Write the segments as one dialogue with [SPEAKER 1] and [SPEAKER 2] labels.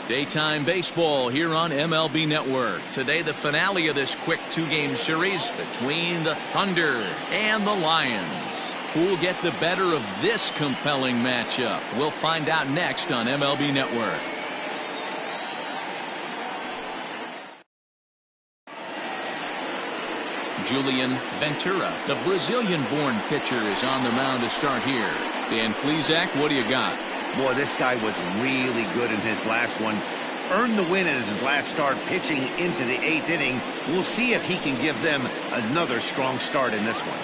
[SPEAKER 1] Daytime baseball here on MLB Network. Today, the finale of this quick two-game series between the Thunder and the Lions. Who will get the better of this compelling matchup? We'll find out next on MLB Network. Julian Ventura, the Brazilian-born pitcher, is on the mound to start here. Dan Plesac, what do you got?
[SPEAKER 2] Boy, this guy was really good in his last one. Earned the win as his last start, pitching into the 8th inning. We'll see if he can give them another strong start in this one.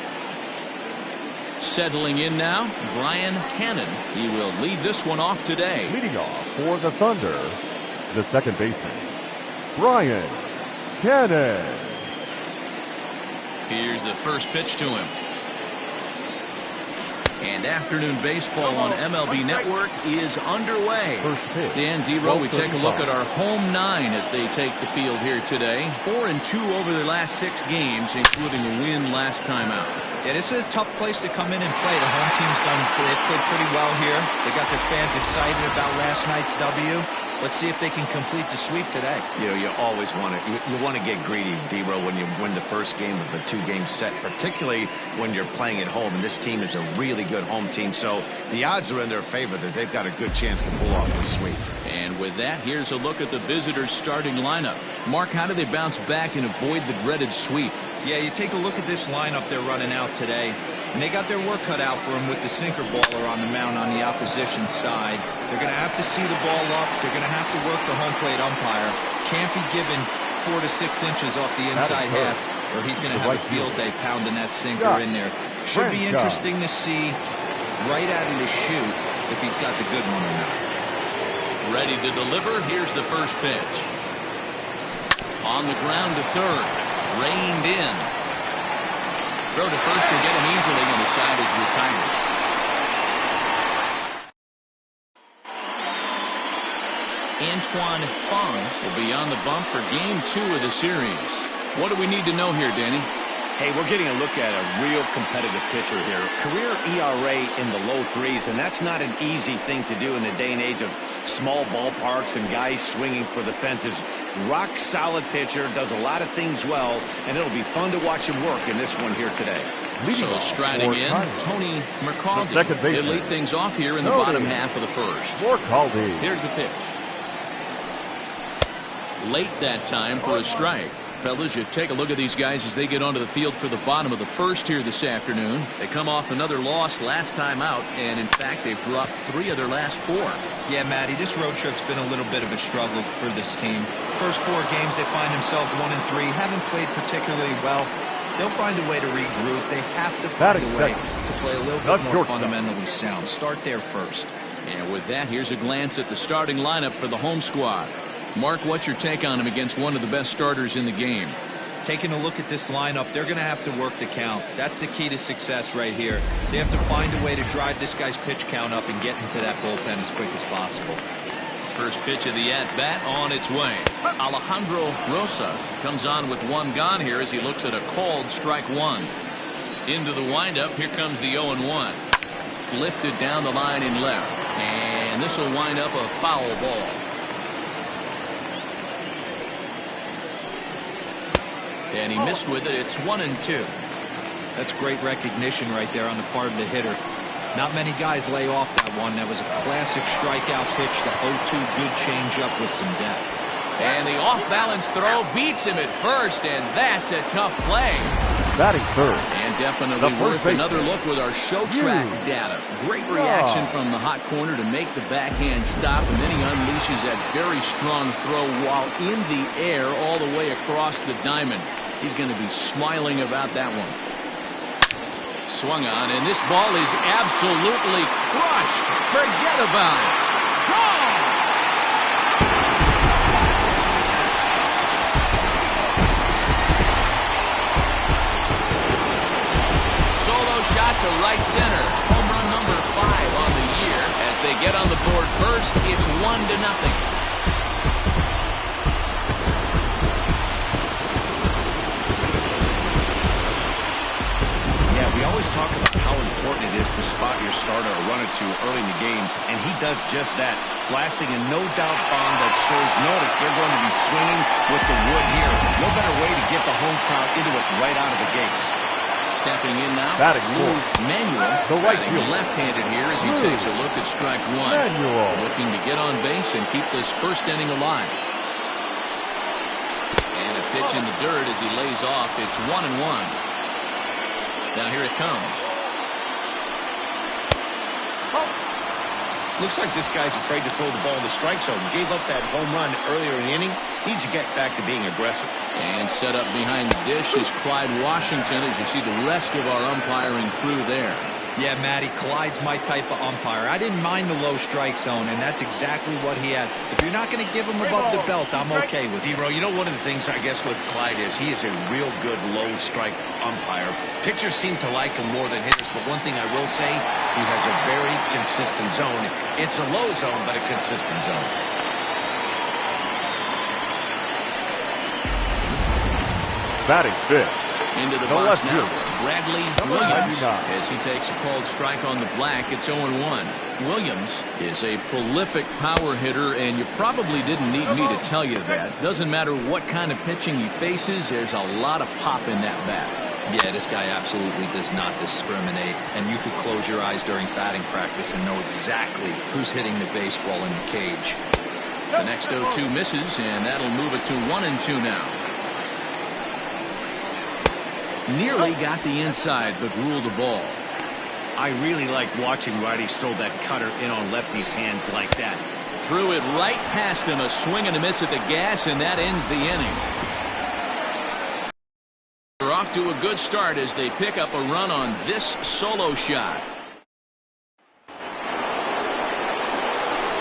[SPEAKER 1] Settling in now, Brian Cannon. He will lead this one off today.
[SPEAKER 3] Leading off for the Thunder, the second baseman, Brian Cannon.
[SPEAKER 1] Here's the first pitch to him. And afternoon baseball on MLB Network is underway. Dan Dero, we take a look at our home 9 as they take the field here today. 4-2 over their last 6 games, including a win last time out.
[SPEAKER 4] Yeah, this is a tough place to come in and play. The home team's they've played pretty well here. They got their fans excited about last night's W. Let's see if they can complete the sweep today.
[SPEAKER 2] You know, you always want to get greedy, Dero, when you win the first game of a 2-game set, particularly when you're playing at home. And this team is a really good home team, so the odds are in their favor that they've got a good chance to pull off the sweep.
[SPEAKER 1] And with that, here's a look at the visitors' starting lineup. Mark, how do they bounce back and avoid the dreaded sweep?
[SPEAKER 4] Yeah, you take a look at this lineup they're running out today, and they got their work cut out for them with the sinker baller on the mound on the opposition side. They're going to have to see the ball up. They're going to have to work the home plate umpire. Can't be given 4 to 6 inches off the inside half, or he's going to have a field day pounding that sinker in there. Should be interesting to see right out of the chute if he's got the good one or not.
[SPEAKER 1] Ready to deliver. Here's the first pitch. On the ground to third. Reined in. Throw to first will get him easily, and the side is retired. Antoine Fong will be on the bump for game 2 of the series. What do we need to know here, Danny?
[SPEAKER 2] Hey, we're getting a look at a real competitive pitcher here. Career ERA in the low 3s, and that's not an easy thing to do in the day and age of small ballparks and guys swinging for the fences. Rock solid pitcher, does a lot of things well, and it'll be fun to watch him work in this one here today.
[SPEAKER 1] So striding in, Tony McCaldy. He'll lead things off here in the bottom half of the first. Here's the pitch. Late that time for a strike. Fellas, you take a look at these guys as they get onto the field for the bottom of the first here this afternoon. They come off another loss last time out, and in fact, they've dropped 3 of their last 4.
[SPEAKER 4] Yeah, Matty, this road trip's been a little bit of a struggle for this team. First 4 games, they find themselves 1-3, haven't played particularly well. They'll find a way to regroup. They have to find a way to play a little bit more fundamentally sound. Start there first.
[SPEAKER 1] And with that, here's a glance at the starting lineup for the home squad. Mark, what's your take on him against one of the best starters in the game?
[SPEAKER 4] Taking a look at this lineup, they're going to have to work the count. That's the key to success right here. They have to find a way to drive this guy's pitch count up and get into that bullpen as quick as possible.
[SPEAKER 1] First pitch of the at-bat on its way. Alejandro Rosas comes on with 1 gone here as he looks at a called strike 1. Into the windup, here comes the 0-1. Lifted down the line in left, and this will wind up a foul ball. And he missed with it. It's 1-2.
[SPEAKER 4] That's great recognition right there on the part of the hitter. Not many guys lay off that one. That was a classic strikeout pitch. The 0-2 good changeup with some depth.
[SPEAKER 1] And the off-balance throw beats him at first, and that's a tough play.
[SPEAKER 3] Batting third.
[SPEAKER 1] And definitely worth another look with our show track data. Great reaction from the hot corner to make the backhand stop, and then he unleashes that very strong throw while in the air all the way across the diamond. He's going to be smiling about that one. Swung on, and this ball is absolutely crushed. Forget about it. Gone! Solo shot to right center. Home run number 5 on the year. As they get on the board first, it's 1-0.
[SPEAKER 2] We always talk about how important it is to spot your starter a run or two early in the game, and he does just that, blasting a no-doubt bomb that serves notice. They're going to be swinging with the wood here. No better way to get the home crowd into it right out of the gates.
[SPEAKER 1] Stepping in now,
[SPEAKER 3] Batting
[SPEAKER 1] Lou
[SPEAKER 3] fourth.
[SPEAKER 1] Manuel,
[SPEAKER 3] The right
[SPEAKER 1] batting
[SPEAKER 3] fielder.
[SPEAKER 1] left-handed here as he
[SPEAKER 3] Lou
[SPEAKER 1] takes a look at strike one.
[SPEAKER 3] Manuel.
[SPEAKER 1] Looking to get on base and keep this first inning alive. And a pitch in the dirt as he lays off. It's 1-1. Now here it comes.
[SPEAKER 2] Looks like this guy's afraid to throw the ball in the strike zone. Gave up that home run earlier in the inning. Needs to get back to being aggressive.
[SPEAKER 1] And set up behind the dish is Clyde Washington as you see the rest of our umpiring crew there.
[SPEAKER 4] Yeah, Matty, Clyde's my type of umpire. I didn't mind the low strike zone, and that's exactly what he has. If you're not going to give him above the belt, I'm okay with it.
[SPEAKER 2] D-Row, you know one of the things I guess with Clyde is he is a real good low strike umpire. Pitchers seem to like him more than hitters, but one thing I will say, he has a very consistent zone. It's a low zone, but a consistent zone.
[SPEAKER 3] Batting fifth.
[SPEAKER 1] Into the
[SPEAKER 3] The
[SPEAKER 1] box
[SPEAKER 3] left
[SPEAKER 1] now,
[SPEAKER 3] fielder.
[SPEAKER 1] Bradley
[SPEAKER 3] Number
[SPEAKER 1] Williams
[SPEAKER 3] 99.
[SPEAKER 1] as he takes a called strike on the black. It's 0-1. Williams is a prolific power hitter, and you probably didn't need me to tell you that. Doesn't matter what kind of pitching he faces, there's a lot of pop in that bat.
[SPEAKER 4] Yeah, this guy absolutely does not discriminate, and you could close your eyes during batting practice and know exactly who's hitting the baseball in the cage.
[SPEAKER 1] The next 0-2 misses, and that'll move it to 1-2 now. Nearly got the inside, but ruled the ball.
[SPEAKER 2] I really like watching righties throw that cutter in on lefties' hands like that.
[SPEAKER 1] Threw it right past him, a swing and a miss at the gas, and that ends the inning. They're off to a good start as they pick up a run on this solo shot.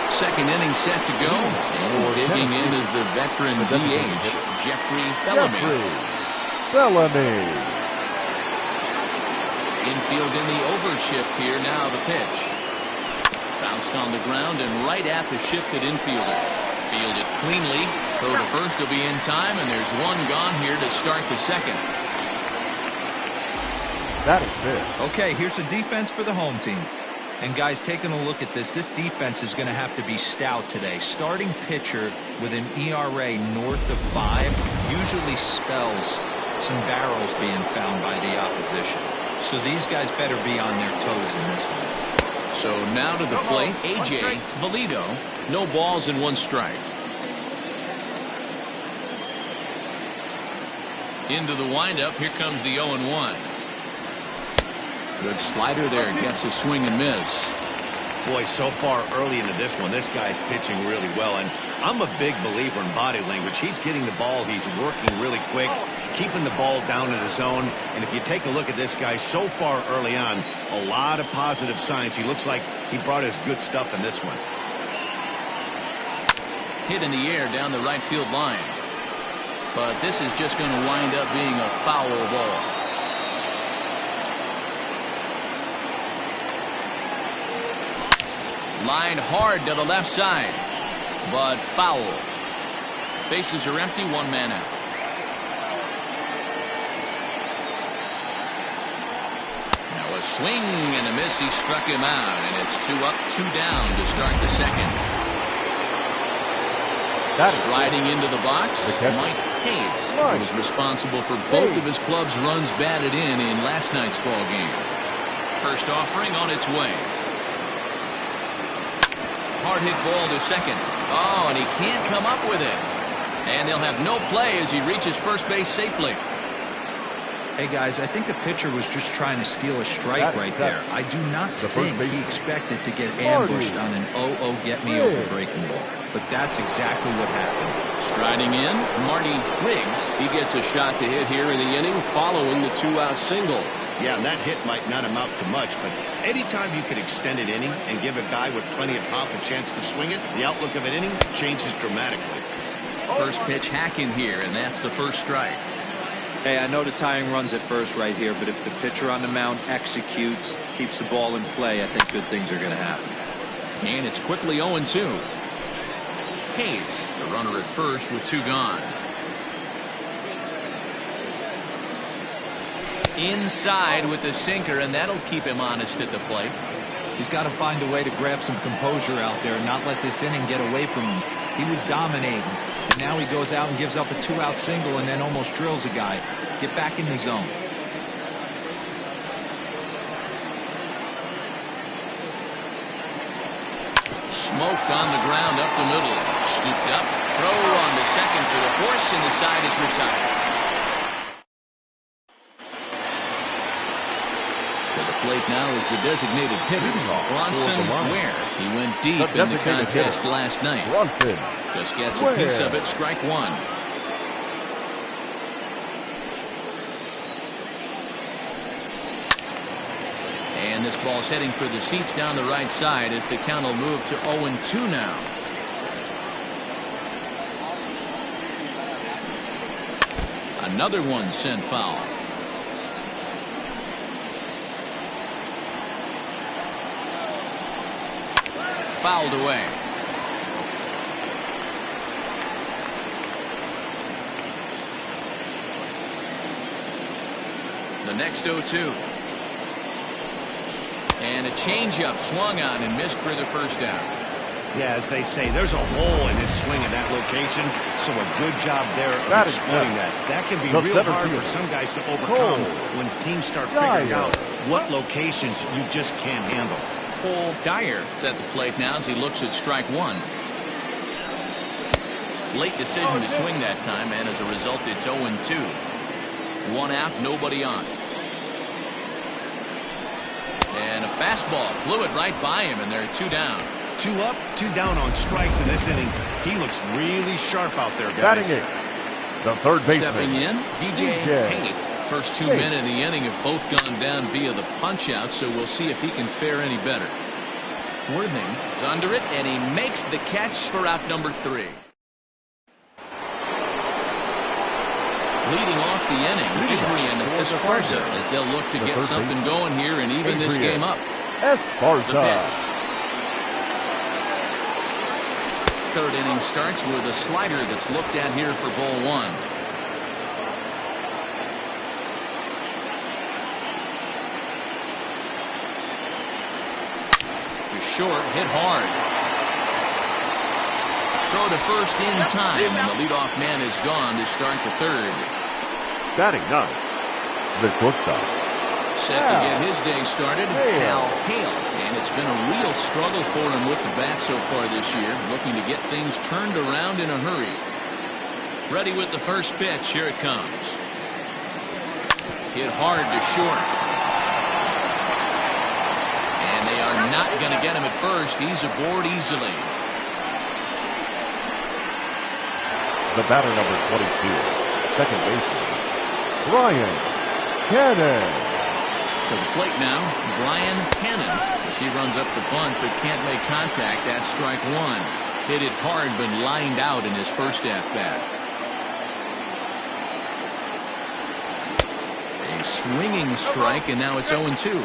[SPEAKER 1] Second inning set to go, and digging in is the veteran DH, Jeffrey Bellamy.
[SPEAKER 3] Bellamy.
[SPEAKER 1] Infield in the overshift here. Now the pitch. Bounced on the ground and right at the shifted infielders. Fielded cleanly. Throw to first will be in time, and there's one gone here to start the second.
[SPEAKER 3] That is fifth.
[SPEAKER 4] Okay, here's the defense for the home team. And guys, taking a look at this defense is going to have to be stout today. Starting pitcher with an ERA north of 5 usually spells some barrels being found by the opposition. So these guys better be on their toes in this one.
[SPEAKER 1] So now to the plate, A.J. Valido. No balls and one strike. Into the windup. Here comes the 0-1. Good slider there. Gets a swing and miss.
[SPEAKER 2] Boy, so far early into this one, this guy's pitching really well, and I'm a big believer in body language. He's getting the ball, he's working really quick, keeping the ball down in the zone, and if you take a look at this guy so far early on, a lot of positive signs. He looks like he brought his good stuff in this one.
[SPEAKER 1] Hit in the air down the right field line. But this is just going to wind up being a foul ball. Lined hard to the left side, but foul. Bases are empty, one man out. Now a swing and a miss. He struck him out, and it's 2 up, 2 down to start the second. Striding into the box, Mike Hayes, who was responsible for both of his club's runs batted in last night's ball game. First offering on its way. Hard hit ball to second. Oh, and he can't come up with it. And they'll have no play as he reaches first base safely.
[SPEAKER 4] Hey, guys, I think the pitcher was just trying to steal a strike right there. I do not think he expected to get ambushed on an 0-0 get-me-over breaking ball. But that's exactly what happened.
[SPEAKER 1] Striding in, Marty Riggs. He gets a shot to hit here in the inning following the 2-out single.
[SPEAKER 2] Yeah, and that hit might not amount to much, but anytime you can extend an inning and give a guy with plenty of pop a chance to swing it, the outlook of an inning changes dramatically.
[SPEAKER 1] First pitch hacking here, and that's the first strike.
[SPEAKER 4] Hey, I know the tying run's at first right here, but if the pitcher on the mound executes, keeps the ball in play, I think good things are going to happen.
[SPEAKER 1] And it's quickly 0-2. Hayes, the runner at first with 2 gone. inside with the sinker, and that'll keep him honest at the plate.
[SPEAKER 4] He's got to find a way to grab some composure out there and not let this inning get away from him. He was dominating, and now he goes out and gives up a 2-out single and then almost drills a guy. Get back in the zone.
[SPEAKER 1] Smoked on the ground up the middle. Scooped up. Throw on the second for the force, and the side is retired. To the plate now is the designated hitter, Bronson Ware. He went deep in the contest last night. Just gets a piece of it, strike one. And this ball's heading for the seats down the right side as the count will move to 0-2 now. Another one sent foul. Fouled away. The next 0-2. And a changeup swung on and missed for the first down.
[SPEAKER 2] Yeah, as they say, there's a hole in his swing in that location, so a good job there of exploiting that. That can be real hard for some guys to overcome when teams start figuring out what locations you just can't handle.
[SPEAKER 1] Cole Dyer is at the plate now as he looks at strike one. Late decision to swing that time, and as a result, it's 0-2. One out, nobody on. And a fastball blew it right by him, and they're 2 down.
[SPEAKER 2] 2 up, 2 down on strikes in this inning. He looks really sharp out there, guys.
[SPEAKER 3] The third baseman.
[SPEAKER 1] Stepping in, DJ Pate. First 2 men in the inning have both gone down via the punch-out, so we'll see if he can fare any better. Worthing is under it, and he makes the catch for out number 3. Leading off the inning, Adrian Esparza, as they'll look to get something going here and even this game up.
[SPEAKER 3] Esparza.
[SPEAKER 1] The pitch. Third inning starts with a slider that's looked at here for ball 1. To short, hit hard. Throw to first in time, and the leadoff man is gone to start the third.
[SPEAKER 3] Batting ninth, the shortstop.
[SPEAKER 1] Set to get his day started, Hal Hale. And it's been a real struggle for him with the bat so far this year, looking to get things turned around in a hurry. Ready with the first pitch. Here it comes. Hit hard to short. And they are not going to get him at first. He's aboard easily.
[SPEAKER 3] The batter number 22, second baseman, Brian Cannon.
[SPEAKER 1] To the plate now, Brian Cannon, as he runs up to bunt but can't make contact. That's strike one. Hit it hard but lined out in his first at-bat. A swinging strike, and now it's 0-2.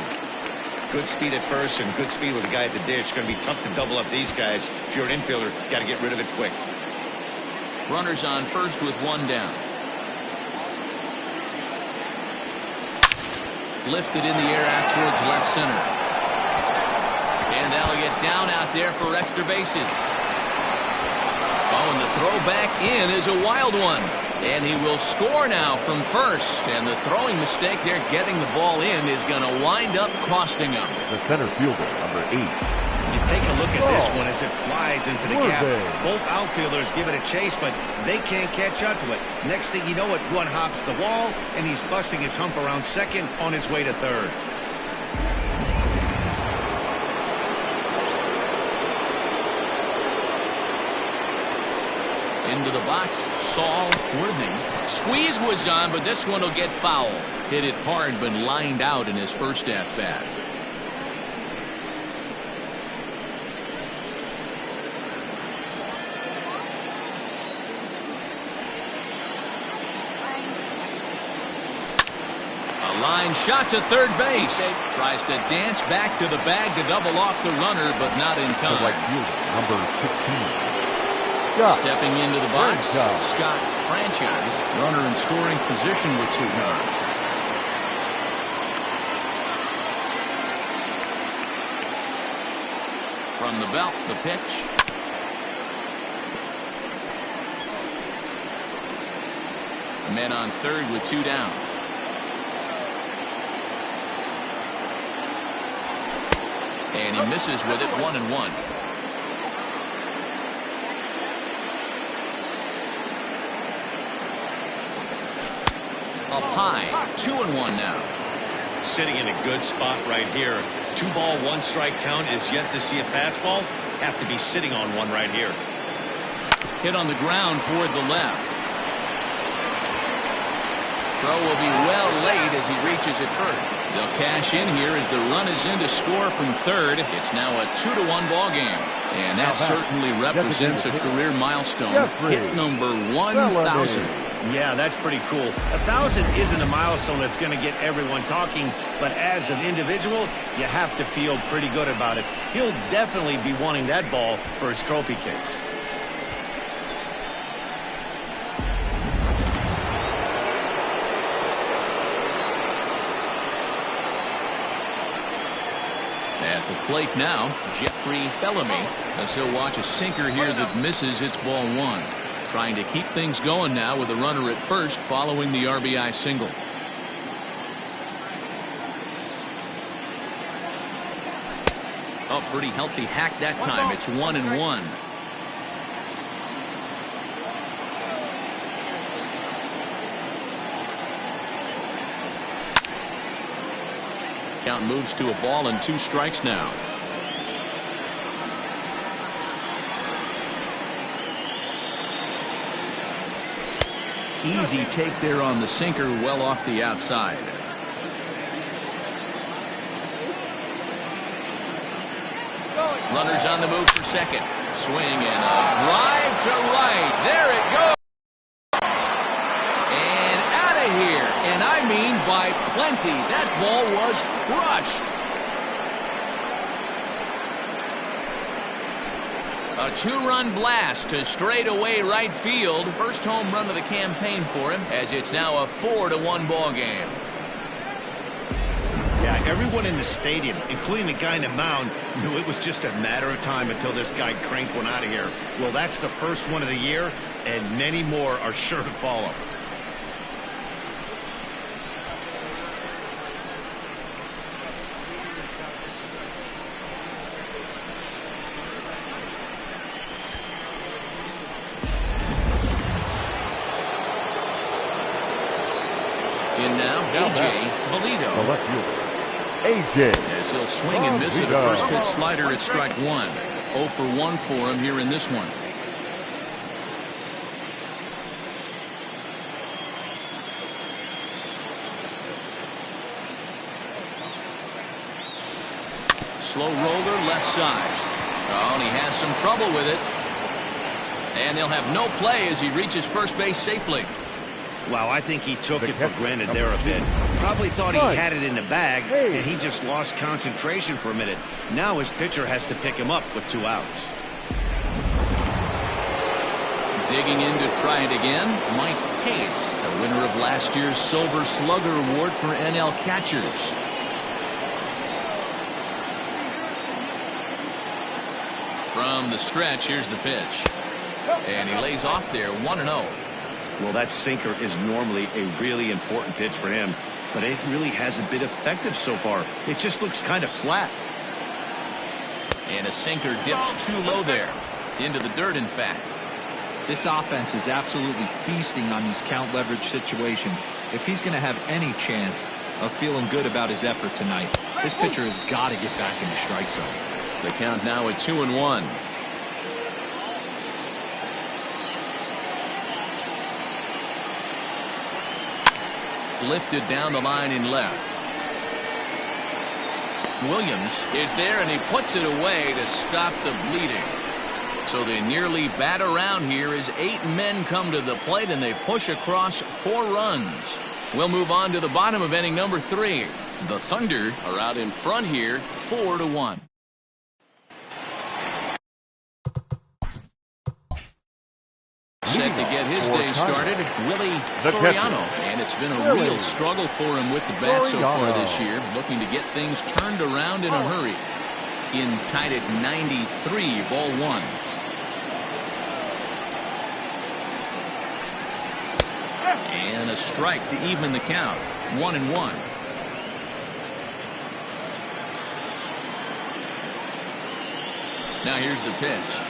[SPEAKER 2] Good speed at first and good speed with the guy at the dish. Going to be tough to double up these guys. If you're an infielder, got to get rid of it quick.
[SPEAKER 1] Runners on first with 1 down. Lifted in the air out towards left center. And that'll get down out there for extra bases. Oh, and the throw back in is a wild one. And he will score now from first. And the throwing mistake there getting the ball in is going to wind up costing him.
[SPEAKER 3] The center fielder, number 8.
[SPEAKER 2] You take a look at this one as it flies into the gap. Both outfielders give it a chase, but they can't catch up to it. Next thing you know it, one hops the wall, and he's busting his hump around second on his way to third.
[SPEAKER 1] Into the box, Saul Worthing. Squeeze was on, but this one will get foul. Hit it hard, but lined out in his first at-bat. Line shot to third base. Tries to dance back to the bag to double off the runner, but not in time.
[SPEAKER 3] The right fielder, number 15.
[SPEAKER 1] Stepping into the box, Scott Franchise. Runner in scoring position with 2 runs. From the belt, the pitch. Men on third with 2 down. And he misses with it, 1-1. Up high, 2-1 now.
[SPEAKER 2] Sitting in a good spot right here. 2-ball, 1-strike count is yet to see a fastball. Have to be sitting on one right here.
[SPEAKER 1] Hit on the ground toward the left. Throw will be well late as he reaches it first. They'll cash in here as the run is in to score from third. It's now a 2-1 ball game. And that certainly represents a career milestone. Hit number 1,000.
[SPEAKER 2] Yeah, that's pretty cool. 1,000 isn't a milestone that's going to get everyone talking, but as an individual, you have to feel pretty good about it. He'll definitely be wanting that ball for his trophy case.
[SPEAKER 1] At the plate now, Jeffrey Bellamy, as he'll watch a sinker here that misses. It's ball 1. Trying to keep things going now with a runner at first following the RBI single. Oh, pretty healthy hack that time. It's 1-1. Count moves to a ball and 2 strikes now. Easy take there on the sinker, well off the outside. Runners on the move for second. Swing and a drive to right. There it goes. And out of here. And I mean by plenty. That ball was crushed. A 2-run blast to straightaway right field. First home run of the campaign for him, as it's now a 4-1 ball game.
[SPEAKER 2] Yeah, everyone in the stadium, including the guy in the mound, knew it was just a matter of time until this guy cranked one out of here. Well, that's the first one of the year, and many more are sure to follow.
[SPEAKER 1] In now, A.J. Valido.
[SPEAKER 3] The left fielder, A.J.
[SPEAKER 1] As he'll swing and miss at a first pitch slider at strike 1. 0 for 1 for him here in this one. Slow roller left side. Oh, and he has some trouble with it. And they'll have no play as he reaches first base safely.
[SPEAKER 2] Wow, I think he took it for granted there a bit. Probably thought he had it in the bag, and he just lost concentration for a minute. Now his pitcher has to pick him up with 2 outs.
[SPEAKER 1] Digging in to try it again, Mike Hayes, the winner of last year's Silver Slugger Award for NL catchers. From the stretch, here's the pitch. And he lays off there, 1-0.
[SPEAKER 2] Well, that sinker is normally a really important pitch for him, but it really hasn't been effective so far. It just looks kind of flat.
[SPEAKER 1] And a sinker dips too low there. Into the dirt, in fact.
[SPEAKER 4] This offense is absolutely feasting on these count leverage situations. If he's going to have any chance of feeling good about his effort tonight, this pitcher has got to get back in the strike zone.
[SPEAKER 1] The count now at 2-1. Lifted down the line in left. Williams is there, and he puts it away to stop the bleeding. So they nearly bat around here as 8 men come to the plate, and they push across 4 runs. We'll move on to the bottom of inning number 3. The Thunder are out in front here, 4-1. Set to get his day started, Willie Soriano, and it's been a real struggle for him with the bat so far this year, looking to get things turned around in a hurry. in tied at 93, ball one. And a strike to even the count, 1-1. Now here's the pitch.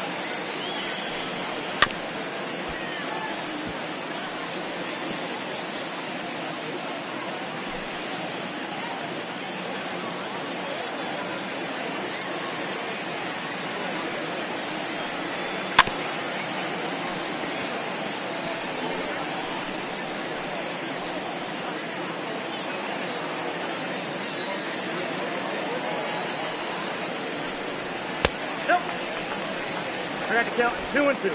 [SPEAKER 5] I got to count 2-2.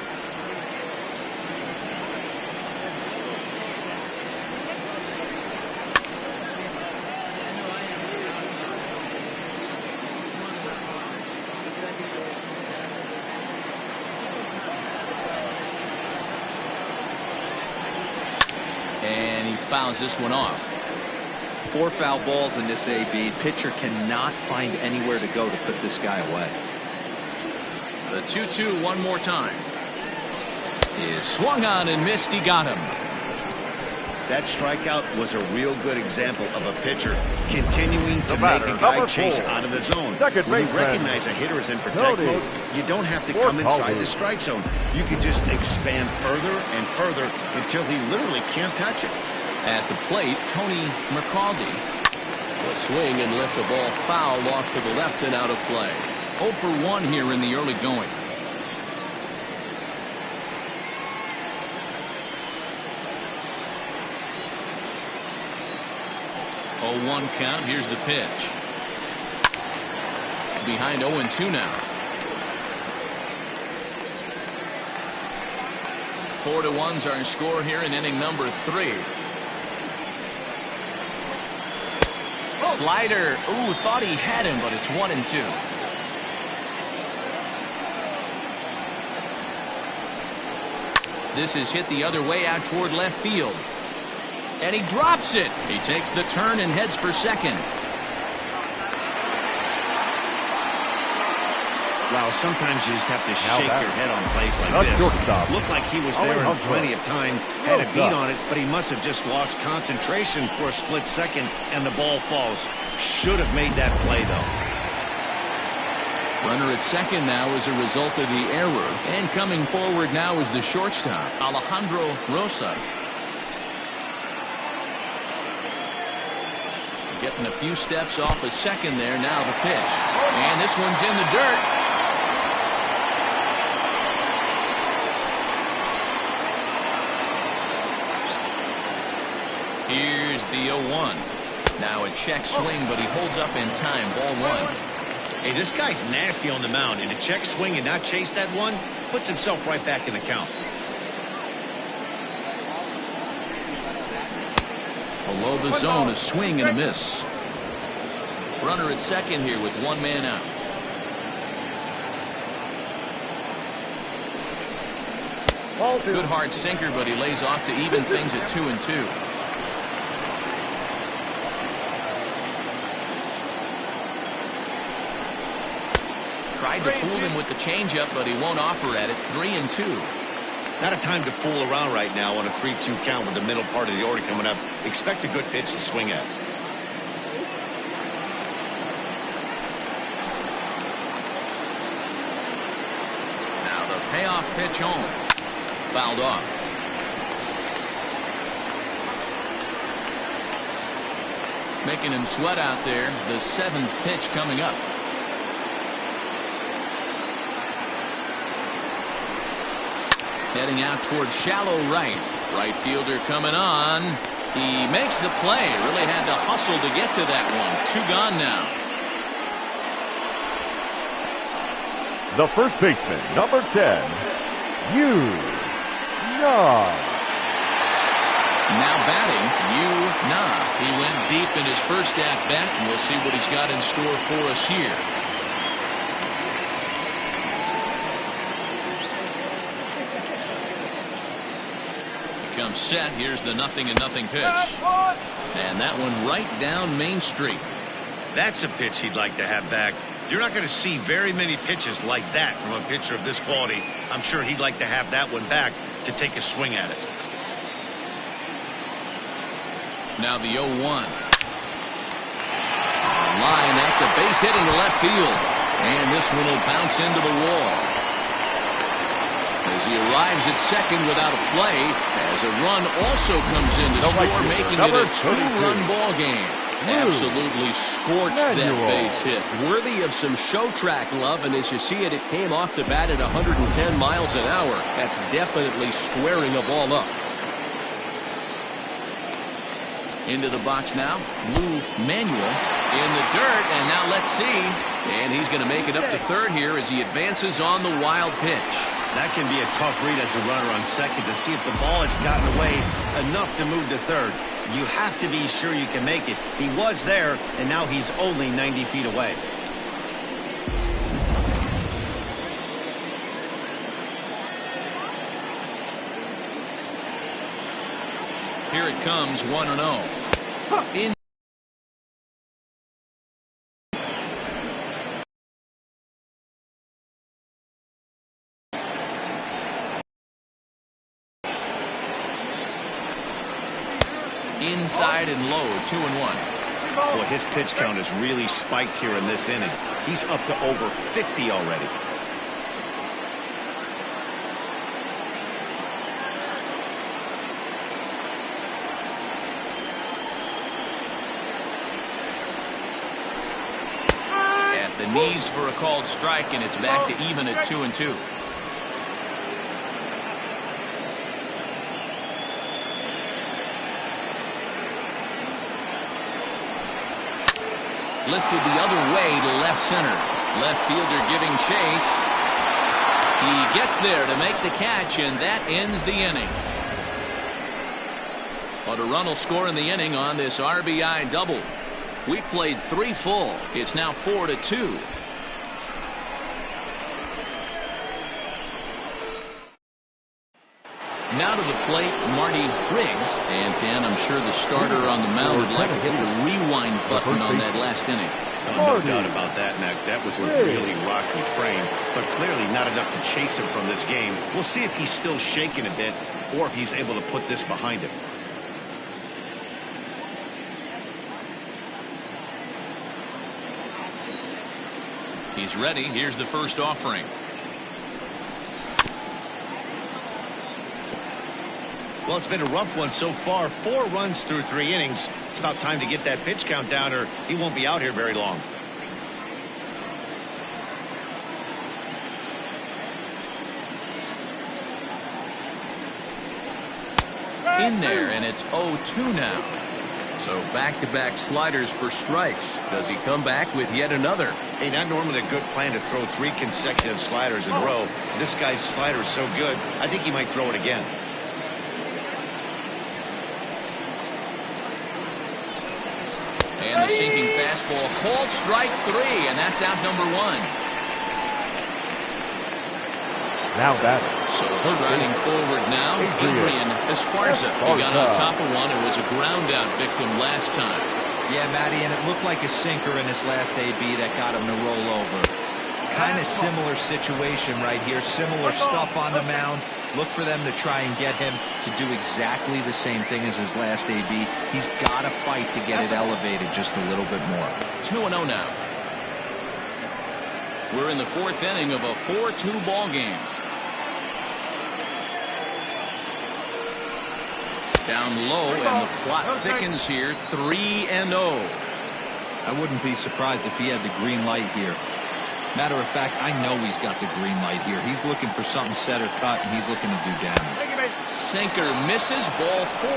[SPEAKER 1] And he fouls this one off.
[SPEAKER 4] 4 foul balls in this AB. Pitcher cannot find anywhere to go to put this guy away.
[SPEAKER 1] The 2-2 one more time. Is swung on and missed. He got him.
[SPEAKER 2] That strikeout was a real good example of a pitcher continuing to make a guy chase out of the zone. When you recognize a hitter is in protect mode, you don't have to come inside the strike zone. You can just expand further and further until he literally can't touch it.
[SPEAKER 1] At the plate, Tony McCaldy will swing and lift the ball foul off to the left and out of play. 0 for 1 here in the early going. Oh, 1 count. Here's the pitch. Behind 0-2 now. 4-1's our score here in inning number 3. Slider. Ooh, thought he had him, but it's 1-2. This is hit the other way out toward left field. And he drops it. He takes the turn and heads for second.
[SPEAKER 2] Well, sometimes you just have to shake your head on plays like this. Looked like he was there in plenty of time, had a beat on it, but he must have just lost concentration for a split second, and the ball falls. Should have made that play, though.
[SPEAKER 1] Runner at second now as a result of the error. And coming forward now is the shortstop, Alejandro Rosas. Getting a few steps off a second there. Now the pitch. And this one's in the dirt. Here's the 0-1. Now a check swing, but he holds up in time. Ball 1.
[SPEAKER 2] Hey, this guy's nasty on the mound, and to check swing and not chase that one puts himself right back in the count.
[SPEAKER 1] Below the zone, a swing and a miss. Runner at second here with 1 man out. Good hard sinker, but he lays off to even things at 2-2. Tried to fool him with the changeup, but he won't offer at it. 3-2.
[SPEAKER 2] Not a time to fool around right now on a 3-2 count with the middle part of the order coming up. Expect a good pitch to swing at.
[SPEAKER 1] Now the payoff pitch home. Fouled off. Making him sweat out there. The 7th pitch coming up. Heading out towards shallow right. Right fielder coming on. He makes the play. Really had to hustle to get to that one. 2 gone now.
[SPEAKER 3] The first baseman, number 10, Yu Na.
[SPEAKER 1] Now batting, Yu Na. He went deep in his first at-bat, and we'll see what he's got in store for us here. Comes set. Here's the 0-0 pitch. And that one right down Main Street.
[SPEAKER 2] That's a pitch he'd like to have back. You're not going to see very many pitches like that from a pitcher of this quality. I'm sure he'd like to have that one back to take a swing at it.
[SPEAKER 1] Now the 0-1. Line, that's a base hit into left field. And this one will bounce into the wall. As he arrives at second without a play, as a run also comes in to score, making it a 2-run ball game. Absolutely scorched that base hit.
[SPEAKER 5] Worthy of some show track love, and as you see it, it came off the bat at 110 miles an hour. That's definitely squaring a ball up.
[SPEAKER 1] Into the box now, Lou Manuel in the dirt, and now let's see. And he's going to make it up to third here as he advances on the wild pitch.
[SPEAKER 2] That can be a tough read as a runner on second to see if the ball has gotten away enough to move to third. You have to be sure you can make it. He was there, and now he's only 90 feet away.
[SPEAKER 1] Here it comes, 1-0. In inside and low, 2-1.
[SPEAKER 2] Boy, his pitch count is really spiked here in this inning. He's up to over 50 already.
[SPEAKER 1] At the knees for a called strike, and it's back to even at 2-2. Lifted the other way to left center. Left fielder giving chase. He gets there to make the catch, and that ends the inning. But a run will score in the inning on this RBI double. We played 3 full. It's now 4-2. Now to the plate, Marty Riggs. And Dan, I'm sure the starter on the mound would like to hit the rewind button on that last inning.
[SPEAKER 2] No doubt about that, Mac. That was a really rocky frame, but clearly not enough to chase him from this game. We'll see if he's still shaking a bit or if he's able to put this behind him.
[SPEAKER 1] He's ready. Here's the first offering.
[SPEAKER 2] Well, it's been a rough one so far. 4 runs through 3 innings. It's about time to get that pitch count down, or he won't be out here very long.
[SPEAKER 1] In there, and it's 0-2 now. So back-to-back sliders for strikes. Does he come back with yet another?
[SPEAKER 2] Hey, not normally a good plan to throw 3 consecutive sliders in a row. This guy's slider is so good, I think he might throw it again.
[SPEAKER 1] And the sinking fastball called strike 3, and that's out number 1.
[SPEAKER 3] Now batting.
[SPEAKER 1] So striding forward now, Adrian Esparza. He got on top of one. It was a ground out victim last time.
[SPEAKER 4] Yeah, Matty, and it looked like a sinker in his last AB that got him to roll over. Kind of similar situation right here. Similar stuff on the mound. Look for them to try and get him to do exactly the same thing as his last AB. He's got to fight to get it elevated just a little bit more.
[SPEAKER 1] 2-0 now. We're in the 4th inning of a 4-2 ball game. Down low, and the plot thickens here. 3-0.
[SPEAKER 4] I wouldn't be surprised if he had the green light here. Matter of fact, I know he's got the green light here. He's looking for something set or cut, and he's looking to do damage.
[SPEAKER 1] Sinker misses, ball 4.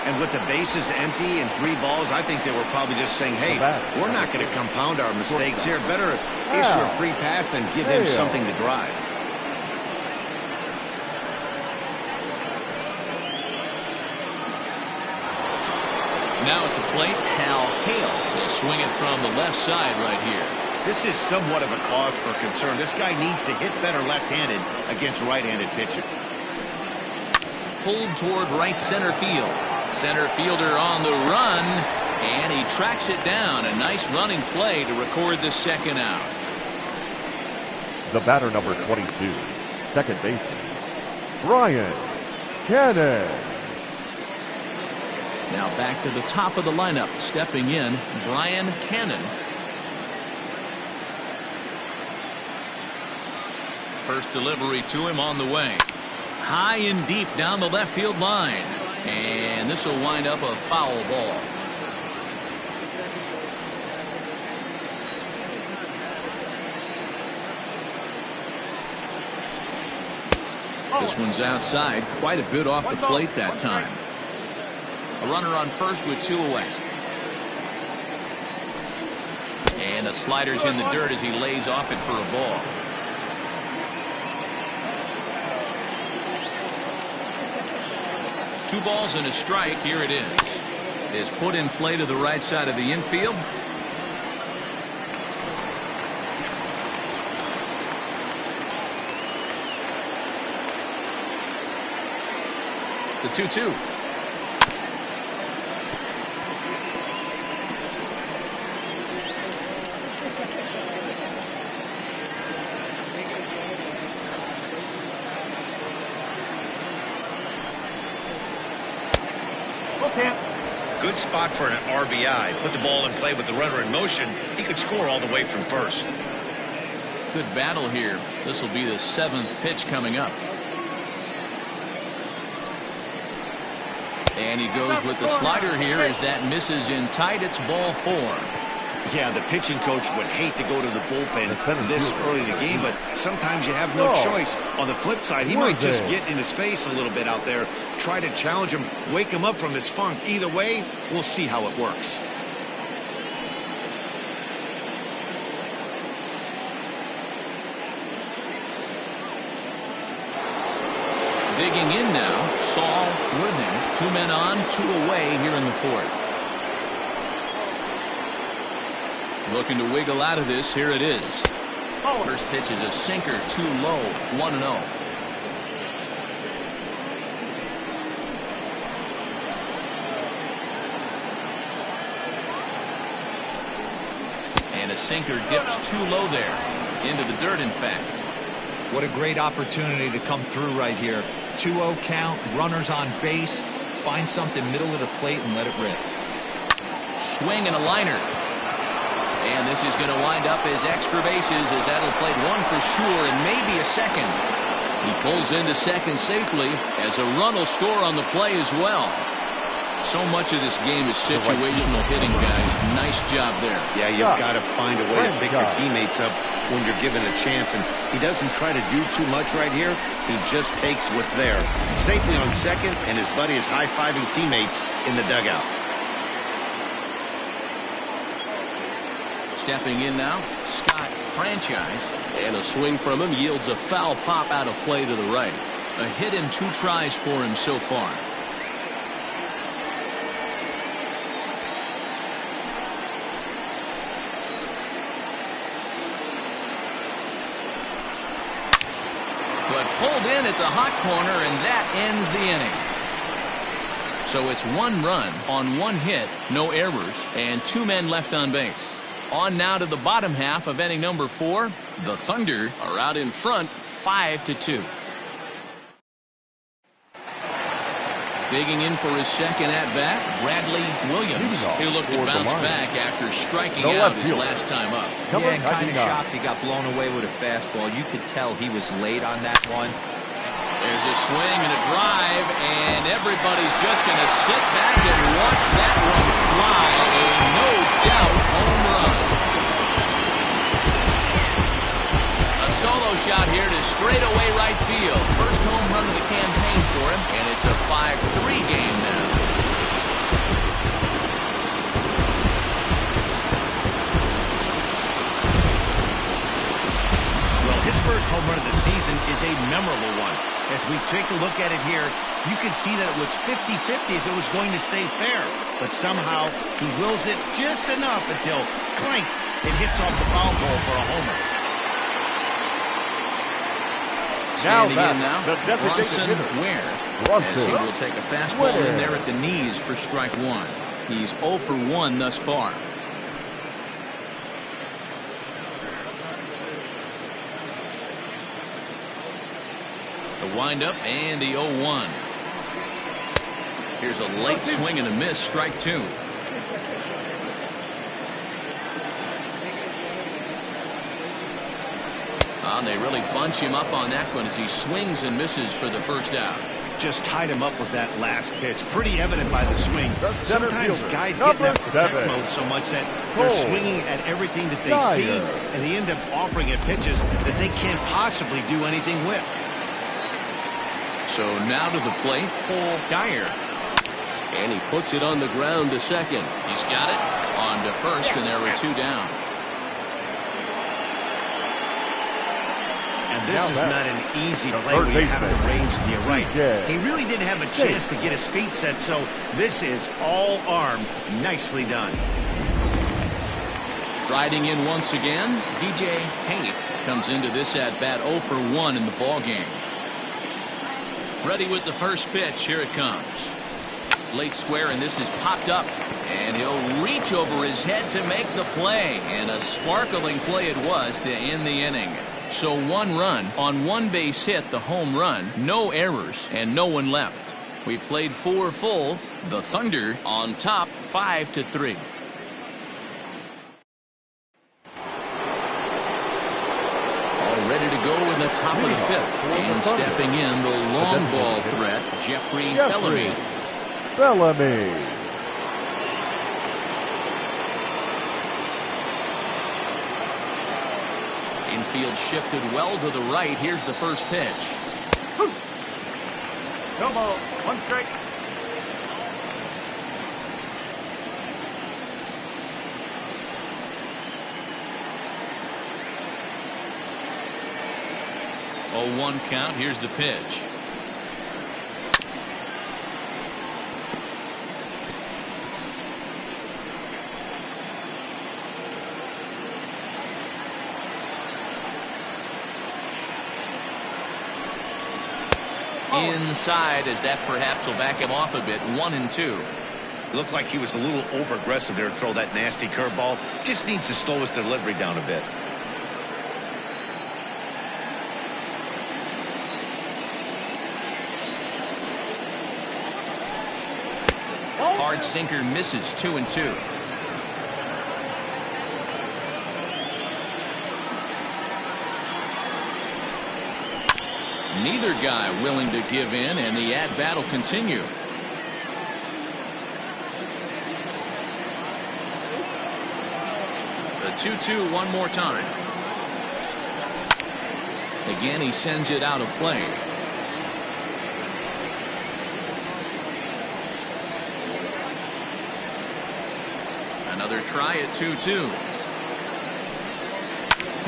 [SPEAKER 2] And with the bases empty and 3 balls, I think they were probably just saying, hey, we're not going to compound our mistakes here. Better issue a free pass and give him something to drive.
[SPEAKER 1] Now at the plate, Hal Hale will swing it from the left side right here.
[SPEAKER 2] This is somewhat of a cause for concern. This guy needs to hit better left-handed against right-handed pitching.
[SPEAKER 1] Pulled toward right center field. Center fielder on the run, and he he tracks it down. A nice running play to record the second out.
[SPEAKER 3] The batter, number 22, second baseman, Brian Cannon.
[SPEAKER 1] Now back to the top of the lineup. Stepping in, Brian Cannon. First delivery to him on the way. High and deep down the left field line. And this will wind up a foul ball. This one's outside, quite a bit off the plate that time. A runner on first with 2 away. And the slider's in the dirt as he lays off it for a ball. Two balls and a strike. Here it is. Is put in play to the right side of the infield. The 2-2.
[SPEAKER 2] Good spot for an RBI. Put the ball in play with the runner in motion. He could score all the way from first.
[SPEAKER 1] Good battle here. This will be the 7th pitch coming up. And he goes with the slider here as that misses in tight. It's ball 4.
[SPEAKER 2] Yeah, the pitching coach would hate to go to the bullpen this early in the game, but sometimes you have no choice. On the flip side, he might just get in his face a little bit out there, try to challenge him, wake him up from his funk. Either way, we'll see how it works.
[SPEAKER 1] Digging in now, Saul with him. 2 men on, 2 away here in the 4th. Looking to wiggle out of this. Here it is. First pitch is a sinker, too low. 1-0. And a sinker dips too low there. Into the dirt, in fact.
[SPEAKER 4] What a great opportunity to come through right here. 2-0 count, runners on base. Find something middle of the plate and let it rip.
[SPEAKER 1] Swing and a liner. And this is going to wind up as extra bases as that'll play 1 for sure and maybe a second. He pulls into second safely as a run will score on the play as well. So much of this game is situational hitting, guys. Nice job there.
[SPEAKER 2] Yeah, you've got to find a way to pick your teammates up when you're given a chance, and he doesn't try to do too much right here. He just takes what's there. Safely on second, and his buddy is high-fiving teammates in the dugout.
[SPEAKER 1] Stepping in now, Scott Franchise.
[SPEAKER 5] And a swing from him yields a foul pop out of play to the right.
[SPEAKER 1] A hit in 2 tries for him so far. But pulled in at the hot corner, and that ends the inning. So it's 1 run on 1 hit, no errors, and 2 men left on base. On now to the bottom half of inning number 4. The Thunder are out in front, 5-2. Digging in for his second at-bat, Bradley Williams. He looked to bounce back after striking out his last time up.
[SPEAKER 4] Yeah, and kind of shocked he got blown away with a fastball. You could tell he was late on that one.
[SPEAKER 1] There's a swing and a drive, and everybody's just going to sit back and watch that one fly. A no-doubt home run. A solo shot here to straightaway right field. First home run of the campaign for him, and it's a 5-3 game now.
[SPEAKER 2] Well, his first home run of the season is a memorable one. As we take a look at it here, you can see that it was 50-50 if it was going to stay fair. But somehow, he wills it just enough until, clank, it hits off the foul pole for a homer.
[SPEAKER 1] Standing in now, Bronson Ware, as he will take a fastball in there at the knees for strike 1. He's 0 for 1 thus far. The windup and the 0-1. Here's a late swing and a miss, strike 2. And they really bunch him up on that one as he swings and misses for the first out.
[SPEAKER 2] Just tied him up with that last pitch. Pretty evident by the swing. Sometimes
[SPEAKER 3] fielder,
[SPEAKER 2] guys get in that protect
[SPEAKER 3] 7.
[SPEAKER 2] mode so much that they're swinging at everything that they see, and they end up offering it pitches that they can't possibly do anything with.
[SPEAKER 1] So now to the plate, Paul Geyer.
[SPEAKER 5] And he puts it on the ground to second.
[SPEAKER 1] He's got it on to first, and there are 2 down.
[SPEAKER 2] And this is not an easy play where you have to range to your right. He really didn't have a chance to get his feet set, so this is all arm. Nicely done.
[SPEAKER 1] Striding in once again, DJ Tate comes into this at bat 0 for 1 in the ball game. Ready with the first pitch. Here it comes. Late square, and this is popped up. And he'll reach over his head to make the play. And a sparkling play it was to end the inning. So 1 run on 1 base hit, the home run, no errors, and no one left. We played 4 full. The Thunder on top 5-3. All ready to go in the top of the 5th. And stepping in the long ball threat, Jeffrey Bellamy. Infield shifted well to the right. Here's the first pitch.
[SPEAKER 3] No ball, 1 strike.
[SPEAKER 1] Oh, 1 count. Here's the pitch. Inside, as that perhaps will back him off a bit. 1-2.
[SPEAKER 2] Looked like he was a little over aggressive there to throw that nasty curveball. Just needs to slow his delivery down a bit.
[SPEAKER 1] Hard sinker misses. 2-2. Neither guy willing to give in, and the at-bat will continue. The 2-2 one more time. Again, he sends it out of play. Another try at 2-2.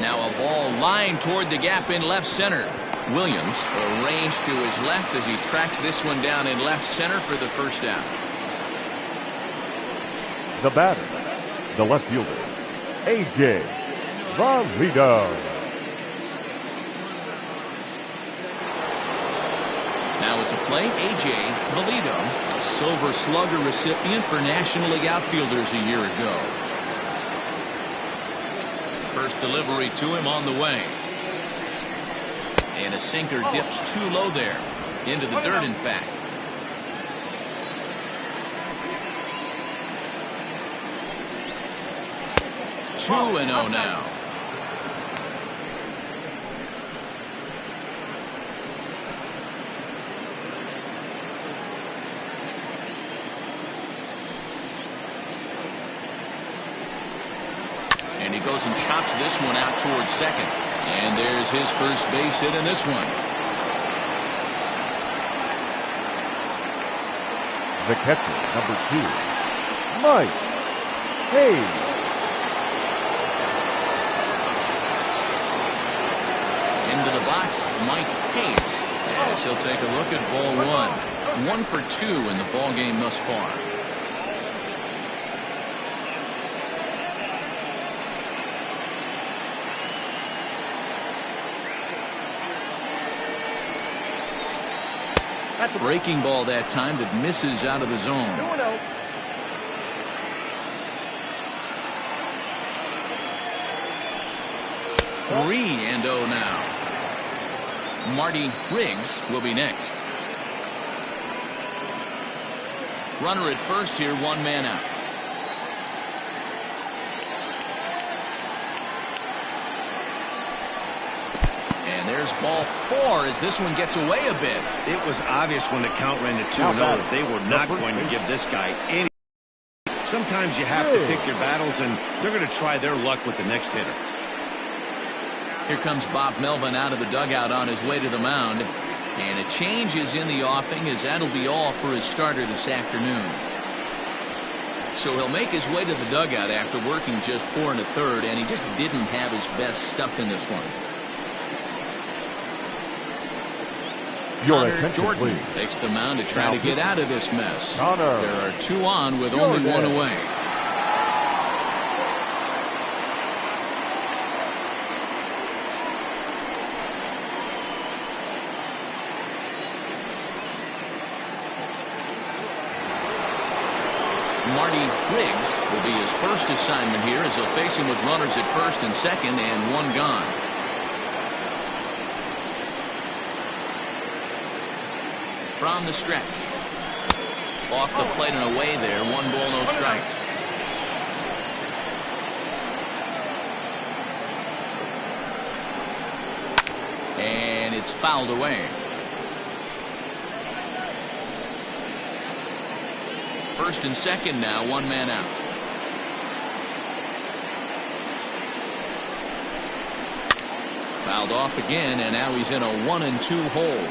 [SPEAKER 1] Now a ball lined toward the gap in left center. Williams arranged to his left as he tracks this one down in left center for the first out.
[SPEAKER 3] The batter, the left fielder, A.J. Valido.
[SPEAKER 1] Now at the plate, A.J. Valido, a Silver Slugger recipient for National League outfielders a year ago. First delivery to him on the way. And a sinker dips too low there. Into the dirt, in fact. 2-0 now. And he goes and chops this one out towards second. And there's his first base hit in this one.
[SPEAKER 3] The catcher, number 2, Mike Hayes.
[SPEAKER 1] Into the box, Mike Hayes. As he'll take a look at ball 1. 1 for 2 in the ball game thus far. Breaking ball that time that misses out of the zone. 3-0 now. Marty Riggs will be next. Runner at first here, 1 man out. And there's ball 4 as this one gets away a bit.
[SPEAKER 2] It was obvious when the count ran to 2-0 that they were not going to give this guy any. Sometimes you have to pick your battles, and they're going to try their luck with the next hitter.
[SPEAKER 1] Here comes Bob Melvin out of the dugout on his way to the mound. And a change is in the offing, as that'll be all for his starter this afternoon. So he'll make his way to the dugout after working just 4 1/3, and he just didn't have his best stuff in this one.
[SPEAKER 3] Your
[SPEAKER 1] Connor
[SPEAKER 3] attention,
[SPEAKER 1] Jordan
[SPEAKER 3] please.
[SPEAKER 1] takes the mound to try to get out of this mess.
[SPEAKER 3] Connor
[SPEAKER 1] There are 2 on with only 1 away. Marty Riggs will be his first assignment here, as he'll face him with runners at first and second and 1 gone. From the stretch. Off the plate and away there. 1 ball, no strikes. And it's fouled away. First and second now, 1 man out. Fouled off again, and now he's in a 1-2 hole.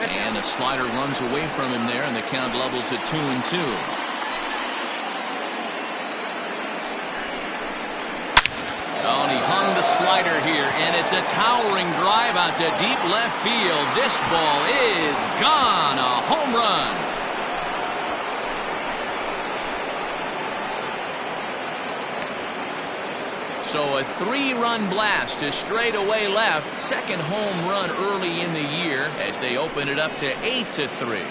[SPEAKER 1] And a slider runs away from him there, and the count levels at 2-2. Oh, and he hung the slider here, and it's a towering drive out to deep left field. This ball is gone. A home run. So a 3-run blast to straightaway left. Second home run early in the year as they open it up to 8-3.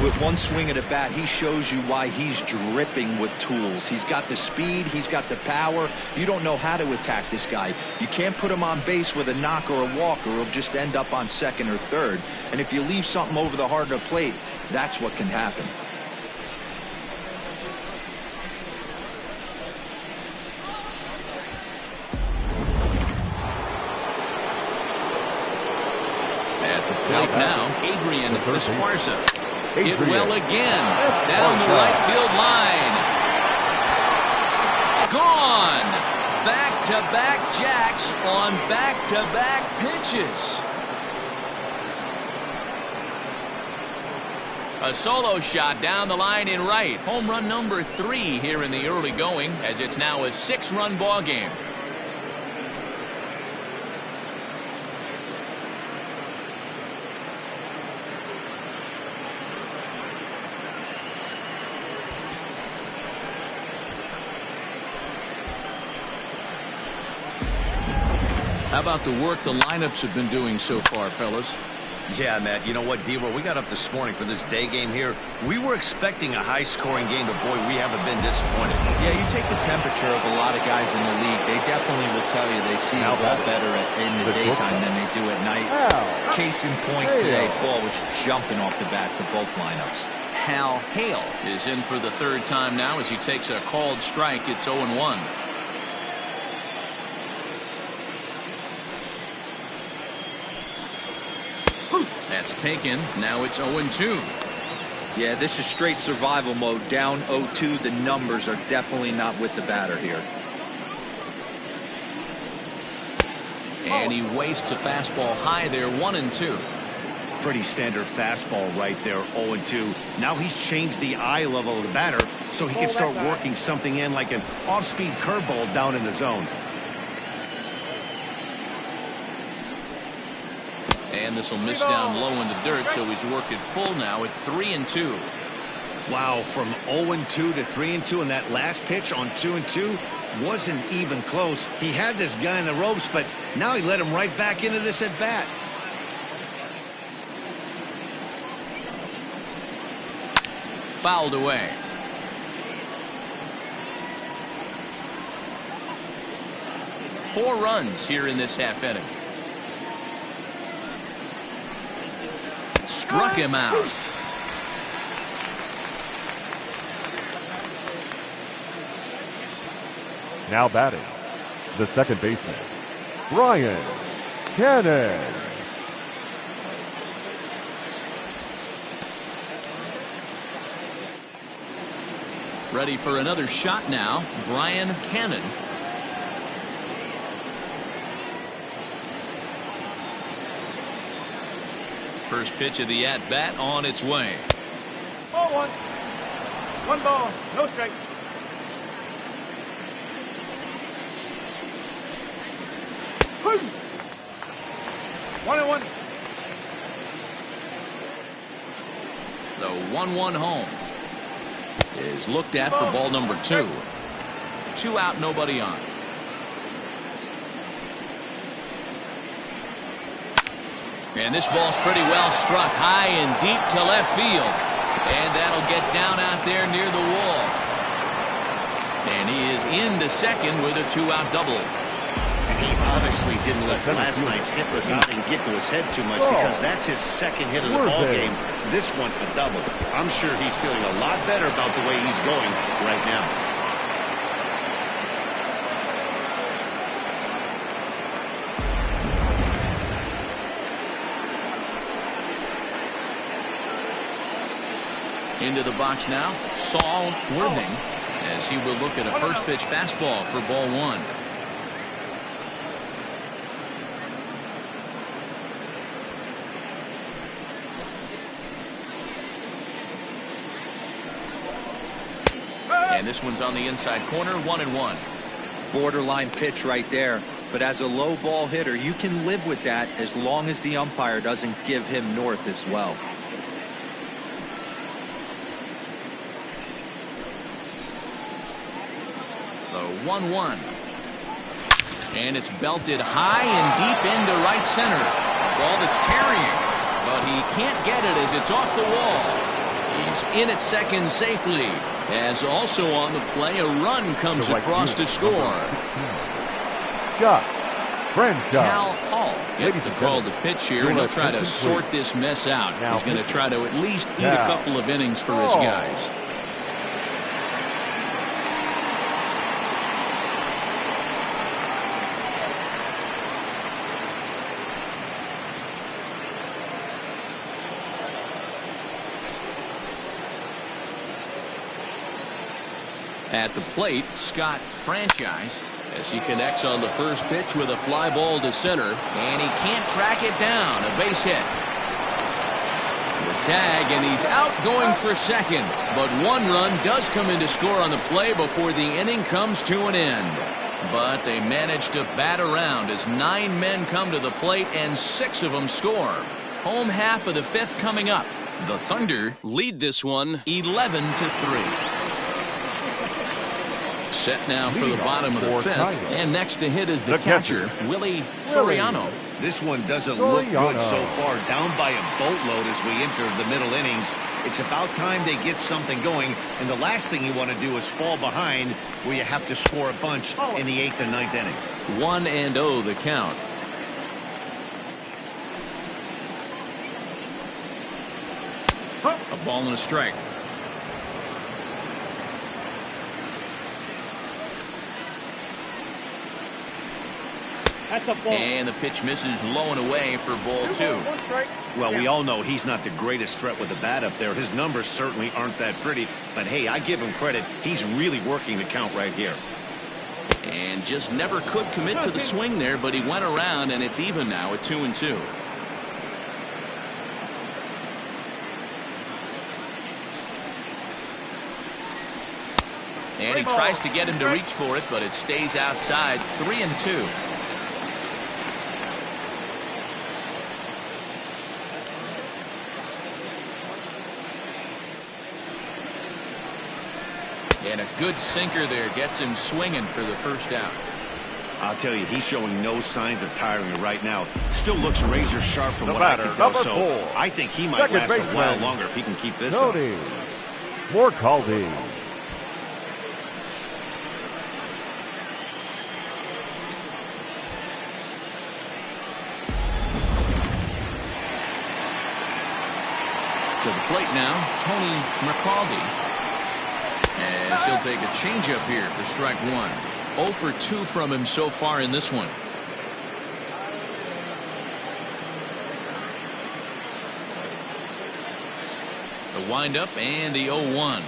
[SPEAKER 4] With 1 swing at a bat, he shows you why he's dripping with tools. He's got the speed, he's got the power. You don't know how to attack this guy. You can't put him on base with a knock or a walk, or he'll just end up on second or third. And if you leave something over the heart of the plate, that's what can happen.
[SPEAKER 1] At the plate now, Adrian Esparza. Hit well again. Down the
[SPEAKER 3] Esparza.
[SPEAKER 1] right field line. Gone. Back-to-back jacks on back-to-back pitches. A solo shot down the line in right. Home run number 3 here in the early going, as it's now a 6-run ball game. How about the work the lineups have been doing so far, fellas?
[SPEAKER 2] Yeah, Matt, you know what, D-Roll, we got up this morning for this day game here. We were expecting a high-scoring game, but, boy, we haven't been disappointed.
[SPEAKER 4] Yeah, you take the temperature of a lot of guys in the league. They definitely will tell you they see the ball better in the daytime than they do at night. Case in point today, ball was jumping off the bats of both lineups.
[SPEAKER 1] Hal Hale is in for the 3rd time now as he takes a called strike. It's 0-1. That's taken. Now it's 0-2.
[SPEAKER 4] Yeah, this is straight survival mode. Down 0-2. The numbers are definitely not with the batter here.
[SPEAKER 1] And he wastes a fastball high there. 1-2.
[SPEAKER 2] Pretty standard fastball right there, 0-2. Now he's changed the eye level of the batter so he can start working something in like an off-speed curveball down in the zone.
[SPEAKER 1] And this will miss down low in the dirt, so he's worked it full now at 3-2.
[SPEAKER 2] Wow, from 0-2 to 3-2 in that last pitch on 2-2, wasn't even close. He had this guy in the ropes, but now he let him right back into this at bat.
[SPEAKER 1] Fouled away. Four runs here in this half inning. Struck him out.
[SPEAKER 3] Now batting, the second baseman, Brian Cannon.
[SPEAKER 1] Ready for another shot now, Brian Cannon. First pitch of the at-bat on its way.
[SPEAKER 6] Ball one. One ball, no strike. One and one.
[SPEAKER 1] The 1-1 home is looked at for ball number 2. 2 out, nobody on. And this ball's pretty well struck high and deep to left field. And that'll get down out there near the wall. And he is into second with a 2-out double.
[SPEAKER 2] And he obviously didn't let last night's hitless outing get to his head too much, because that's his second hit of the ball game. This one a double. I'm sure he's feeling a lot better about the way he's going right now.
[SPEAKER 1] Into the box now, Saul Worthing, as he will look at a first pitch fastball for ball 1. And this one's on the inside corner, 1-1.
[SPEAKER 4] Borderline pitch right there. But as a low ball hitter, you can live with that as long as the umpire doesn't give him north as well.
[SPEAKER 1] The 1-1. And it's belted high and deep into right center. A ball that's carrying, but he can't get it as it's off the wall. He's in at second safely, as also on the play a run comes across to score.
[SPEAKER 3] Scott Franchise.
[SPEAKER 1] Cal Hall gets the call to pitch here, and he'll try to sort this mess out. He's going to try to at least eat a couple of innings for his guys. At the plate, Scott Franchise, as he connects on the first pitch with a fly ball to center, and he can't track it down. A base hit. The tag, and he's out going for second, but one run does come in to score on the play before the inning comes to an end. But they manage to bat around as 9 men come to the plate and 6 of them score. Home half of the 5th coming up. The Thunder lead this one 11-3. Set now for the bottom of the 5th, and next to hit is the catcher, Willie Soriano.
[SPEAKER 2] This one doesn't look good so far, down by a boatload as we enter the middle innings. It's about time they get something going, and the last thing you want to do is fall behind where you have to score a bunch in the 8th and 9th inning.
[SPEAKER 1] 1-0 the count. A ball and a strike. And the pitch misses low and away for ball 2.
[SPEAKER 2] Well, we all know he's not the greatest threat with the bat up there. His numbers certainly aren't that pretty. But, hey, I give him credit. He's really working the count right here.
[SPEAKER 1] And just never could commit to the swing there, but he went around, and it's even now at 2-2. And he tries to get him to reach for it, but it stays outside. 3-2. And a good sinker there gets him swinging for the first out.
[SPEAKER 2] I'll tell you, he's showing no signs of tiring right now. Still looks razor sharp from
[SPEAKER 3] The
[SPEAKER 2] what I
[SPEAKER 3] batter,
[SPEAKER 2] can tell.
[SPEAKER 3] number
[SPEAKER 2] So
[SPEAKER 3] 4.
[SPEAKER 2] I think he might
[SPEAKER 3] Second
[SPEAKER 2] last a
[SPEAKER 3] baseman,
[SPEAKER 2] while longer if he can keep this up.
[SPEAKER 3] Tony Morcaldi.
[SPEAKER 1] To the plate now, Tony Mercaldi. As he'll take a changeup here for strike 1. 0 for 2 from him so far in this one. The windup and the 0-1.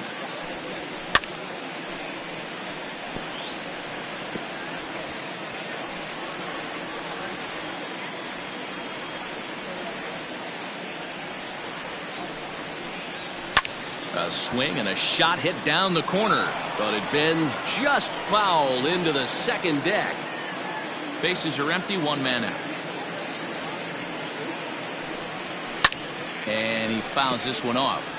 [SPEAKER 1] A swing and a shot hit down the corner, but it bends just foul into the second deck. Bases are empty, 1 man out. And he fouls this one off.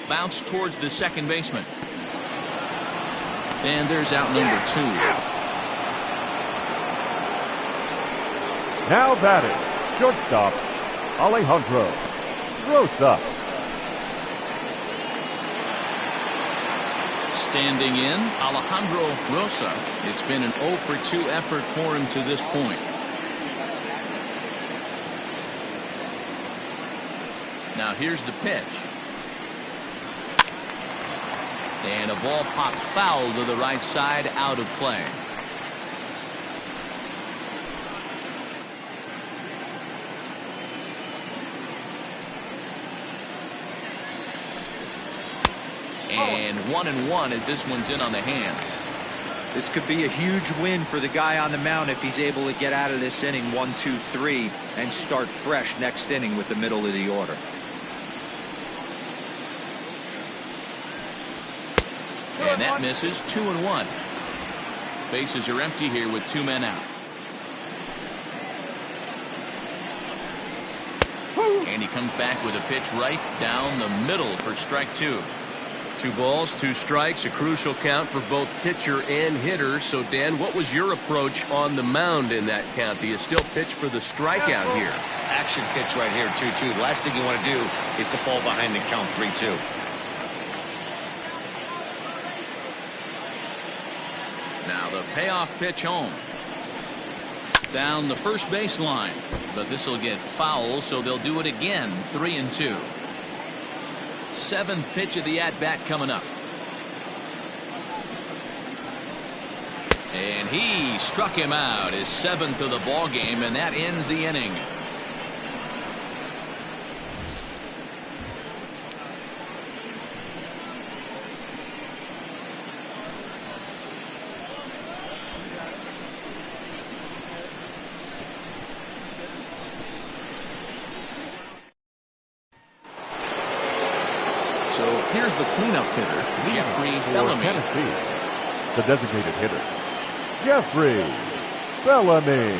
[SPEAKER 1] Bounce towards the second baseman. And there's out number 2.
[SPEAKER 3] Now batting, shortstop, Alejandro Rosa.
[SPEAKER 1] Standing in, Alejandro Rosa. It's been an 0 for 2 effort for him to this point. Now here's the pitch. And a ball popped foul to the right side, out of play. And 1-1 as this one's in on the hands.
[SPEAKER 4] This could be a huge win for the guy on the mound if he's able to get out of this inning 1, 2, 3 and start fresh next inning with the middle of the order.
[SPEAKER 1] And that misses. 2-1. Bases are empty here with 2 men out. And he comes back with a pitch right down the middle for strike 2. 2 balls, 2 strikes, a crucial count for both pitcher and hitter. So, Dan, what was your approach on the mound in that count? Do you still pitch for the strikeout here?
[SPEAKER 2] Action pitch right here, 2-2. The last thing you want to do is to fall behind and count 3-2.
[SPEAKER 1] Now the payoff pitch home. Down the first baseline. But this will get foul, so they'll do it again. 3-2. 7th pitch of the at-bat coming up. And he struck him out, his 7th of the ball game, and that ends the inning. So here's the cleanup hitter, Jeffrey
[SPEAKER 3] For
[SPEAKER 1] Bellamy.
[SPEAKER 3] Tennessee, the designated hitter, Jeffrey Bellamy.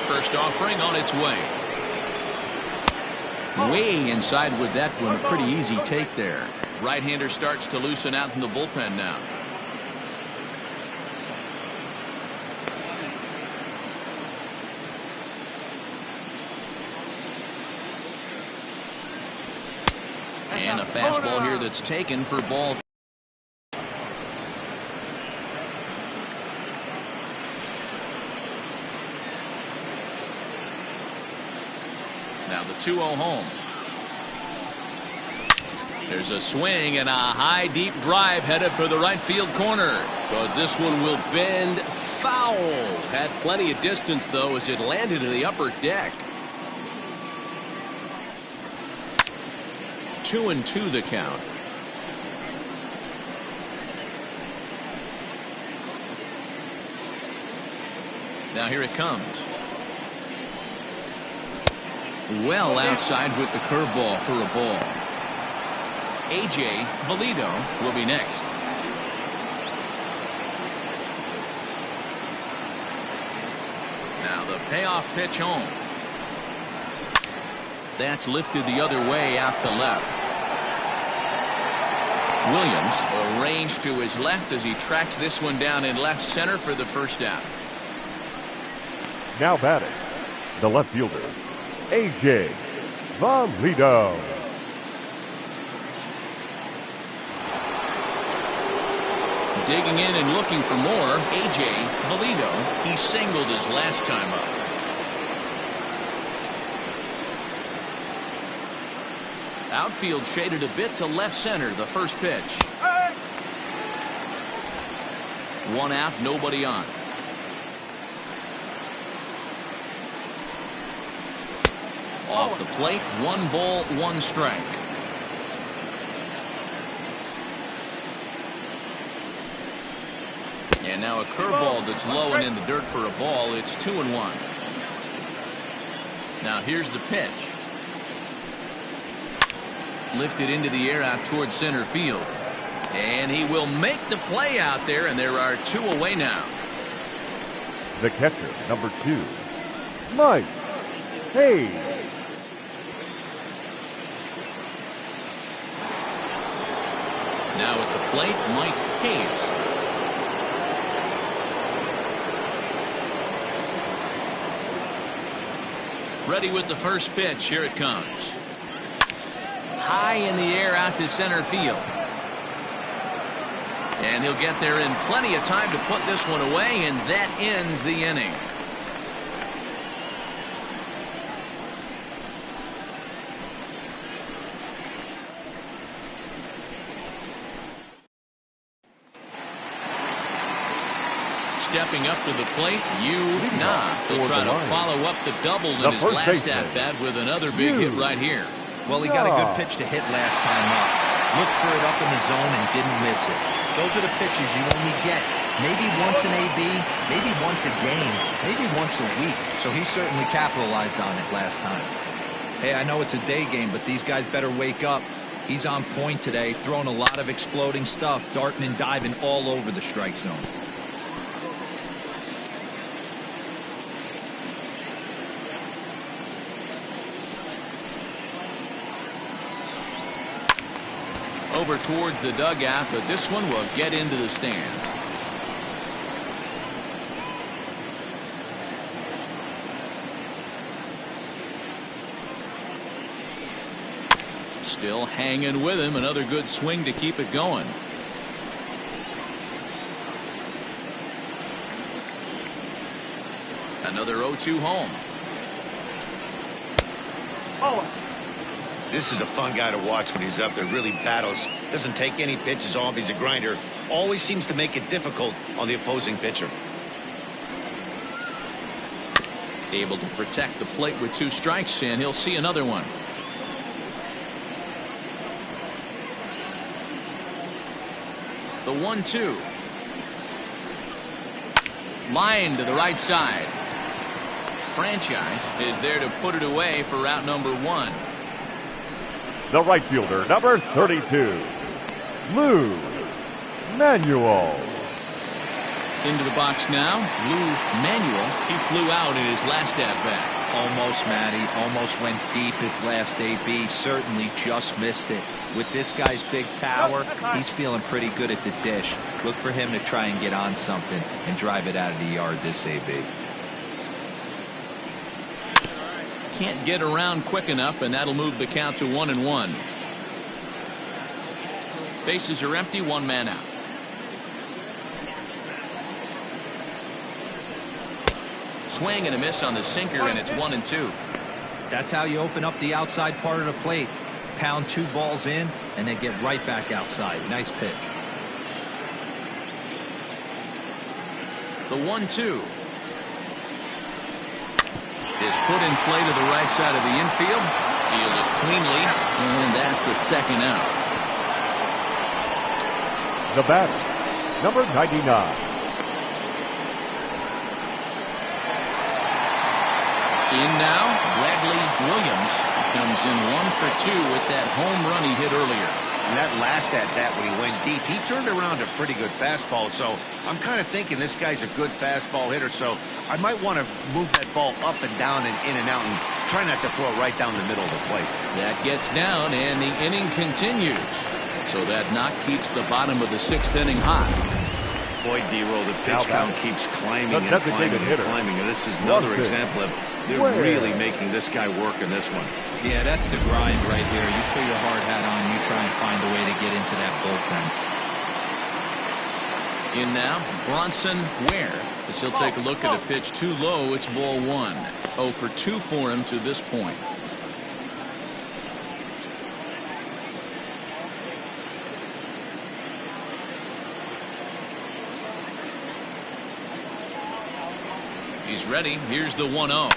[SPEAKER 1] First offering on its way. Way inside with that one. A pretty easy take there. Right-hander starts to loosen out in the bullpen now. And a fastball here that's taken for ball. Now the 2-0 home. There's a swing and a high deep drive headed for the right field corner. But this one will bend foul. Had plenty of distance though as it landed in the upper deck. 2-2 the count. Now here it comes. Well outside with the curveball for a ball. A.J. Valido will be next. The payoff pitch home. That's lifted the other way out to left. Williams arranged to his left as he tracks this one down in left center for the first out.
[SPEAKER 3] Now batting, the left fielder, A.J. Valido.
[SPEAKER 1] Digging in and looking for more, A.J. Valido. He singled his last time up. Outfield shaded a bit to left center, the first pitch. One out, nobody on. Off the plate, 1 ball, 1 strike. And now a curveball that's low and in the dirt for a ball. It's 2-1. Now here's the pitch. Lifted into the air out towards center field. And he will make the play out there, and there are 2 away now.
[SPEAKER 3] The catcher, number 2, Mike Hayes.
[SPEAKER 1] Now at the plate, Mike Hayes. Ready with the first pitch. Here it comes. High in the air out to center field. And he'll get there in plenty of time to put this one away, and that ends the inning. Stepping up to the plate, Nah. He'll try to follow up the double in his last at-bat with another big hit right here.
[SPEAKER 4] Well, he got a good pitch to hit last time up. Looked for it up in the zone and didn't miss it. Those are the pitches you only get maybe once an AB, maybe once a game, maybe once a week. So he certainly capitalized on it last time. Hey, I know it's a day game, but these guys better wake up. He's on point today, throwing a lot of exploding stuff, darting and diving all over the strike zone.
[SPEAKER 1] Over towards the dugout, but this one will get into the stands. Still hanging with him. Another good swing to keep it going. Another 0-2 home.
[SPEAKER 2] This is a fun guy to watch when he's up there. Really battles. Doesn't take any pitches off. He's a grinder. Always seems to make it difficult on the opposing pitcher.
[SPEAKER 1] Able to protect the plate with 2 strikes, and he'll see another one. The 1-2. Line to the right side. Franchise is there to put it away for out number 1.
[SPEAKER 3] The right fielder, number 32, Lou Manuel.
[SPEAKER 1] Into the box now, Lou Manuel. He flew out in his last at-bat.
[SPEAKER 4] Almost, Matty. Almost went deep his last AB. Certainly just missed it. With this guy's big power, he's feeling pretty good at the dish. Look for him to try and get on something and drive it out of the yard this AB.
[SPEAKER 1] Can't get around quick enough, and that'll move the count to 1-1. Bases are empty, 1 man out. Swing and a miss on the sinker, and it's 1-2.
[SPEAKER 4] That's how you open up the outside part of the plate. Pound 2 balls in and then get right back outside. Nice pitch.
[SPEAKER 1] The 1-2 is put in play to the right side of the infield. Fielded cleanly, and that's the second out.
[SPEAKER 3] The batter, number 99.
[SPEAKER 1] In now, Bradley Williams comes in 1 for 2 with that home run he hit earlier.
[SPEAKER 2] And that last at-bat when he went deep, he turned around a pretty good fastball. So I'm kind of thinking this guy's a good fastball hitter. So I might want to move that ball up and down and in and out and try not to throw it right down the middle of the plate.
[SPEAKER 1] That gets down, and the inning continues. So that knock keeps the bottom of the 6th inning hot.
[SPEAKER 2] Boy, D-Roll, the pitch count keeps climbing and climbing and climbing. And this is another example of they're really making this guy work in this one.
[SPEAKER 4] Yeah, that's the grind right here. You put your hard hat on, you try and find a way to get into that bullpen.
[SPEAKER 1] In now, Bronson Ware. As he'll take a look at a pitch too low, it's ball 1. 0 for 2 for him to this point. He's ready. Here's the 1-0.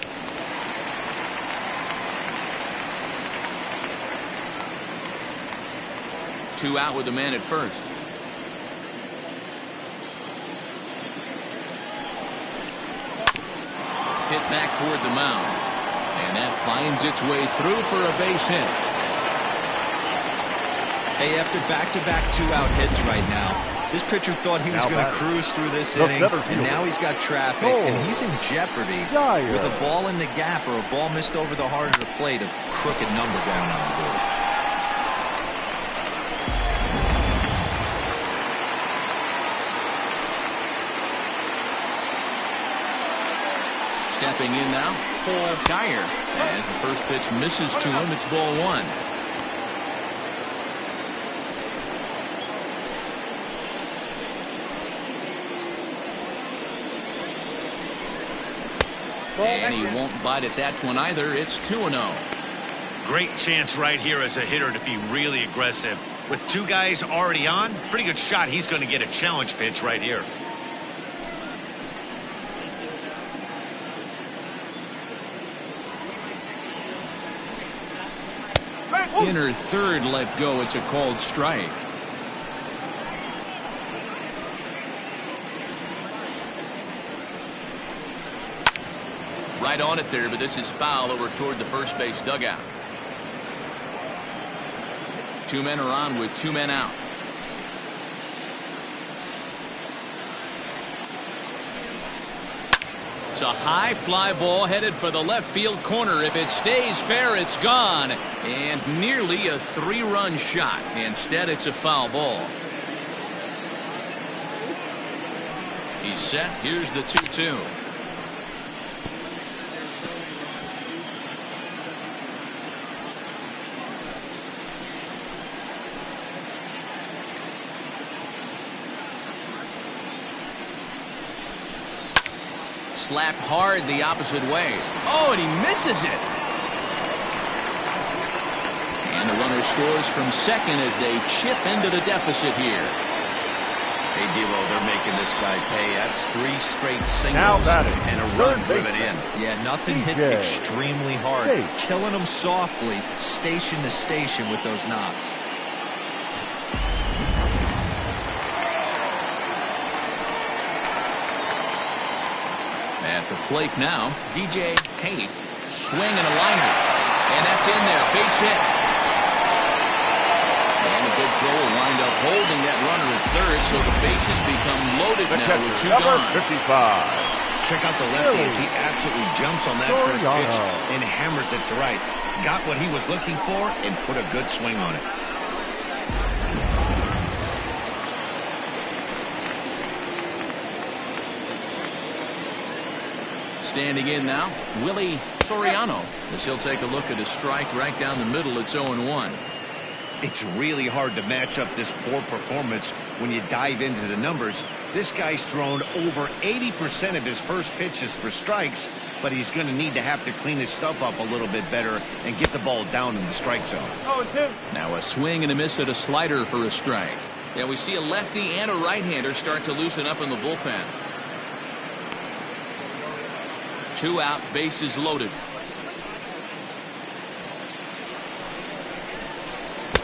[SPEAKER 1] Two out with the man at first. Hit back toward the mound. And that finds its way through for a base hit.
[SPEAKER 4] Hey, after back-to-back 2-out hits right now, this pitcher thought he was going to cruise through this inning, and now he's got traffic, and he's in jeopardy with a ball in the gap or a ball missed over the heart of the plate, a crooked number going on the board.
[SPEAKER 1] Stepping in now, Paul Dyer. As the first pitch misses to him, it's ball 1. And he won't bite at that one either. It's 2-0.
[SPEAKER 2] Great chance right here as a hitter to be really aggressive. With 2 guys already on, pretty good shot. He's going to get a challenge pitch right here.
[SPEAKER 1] Inner third let go. It's a called strike. Right on it there, but this is foul over toward the first base dugout. 2 men are on with 2 men out. It's a high fly ball headed for the left field corner. If it stays fair, it's gone. And nearly a 3-run shot. Instead, it's a foul ball. He's set. Here's the 2-2. Slapped hard the opposite way. Oh, and he misses it. And the runner scores from second as they chip into the deficit here.
[SPEAKER 2] Hey, D-Lo, they're making this guy pay. That's 3 straight singles and a run driven in.
[SPEAKER 4] Yeah, nothing hit extremely hard. Killing them softly, station to station with those knocks.
[SPEAKER 1] At the plate now, DJ Kate swinging a liner. And that's in there. Base hit. And a good throw will wind up holding that runner at third, so the bases become loaded now with 2 gone.
[SPEAKER 3] 55.
[SPEAKER 2] Check out the lefty as he absolutely jumps on that first pitch and hammers it to right. Got what he was looking for and put a good swing on it.
[SPEAKER 1] Standing in now, Willie Soriano, as he'll take a look at a strike right down the middle. It's 0-1.
[SPEAKER 2] It's really hard to match up this poor performance when you dive into the numbers. This guy's thrown over 80% of his first pitches for strikes, but he's going to need to have to clean his stuff up a little bit better and get the ball down in the strike zone.
[SPEAKER 6] 0-2.
[SPEAKER 1] Now a swing and a miss at a slider for a strike. Yeah, we see a lefty and a right-hander start to loosen up in the bullpen. 2 out, bases loaded.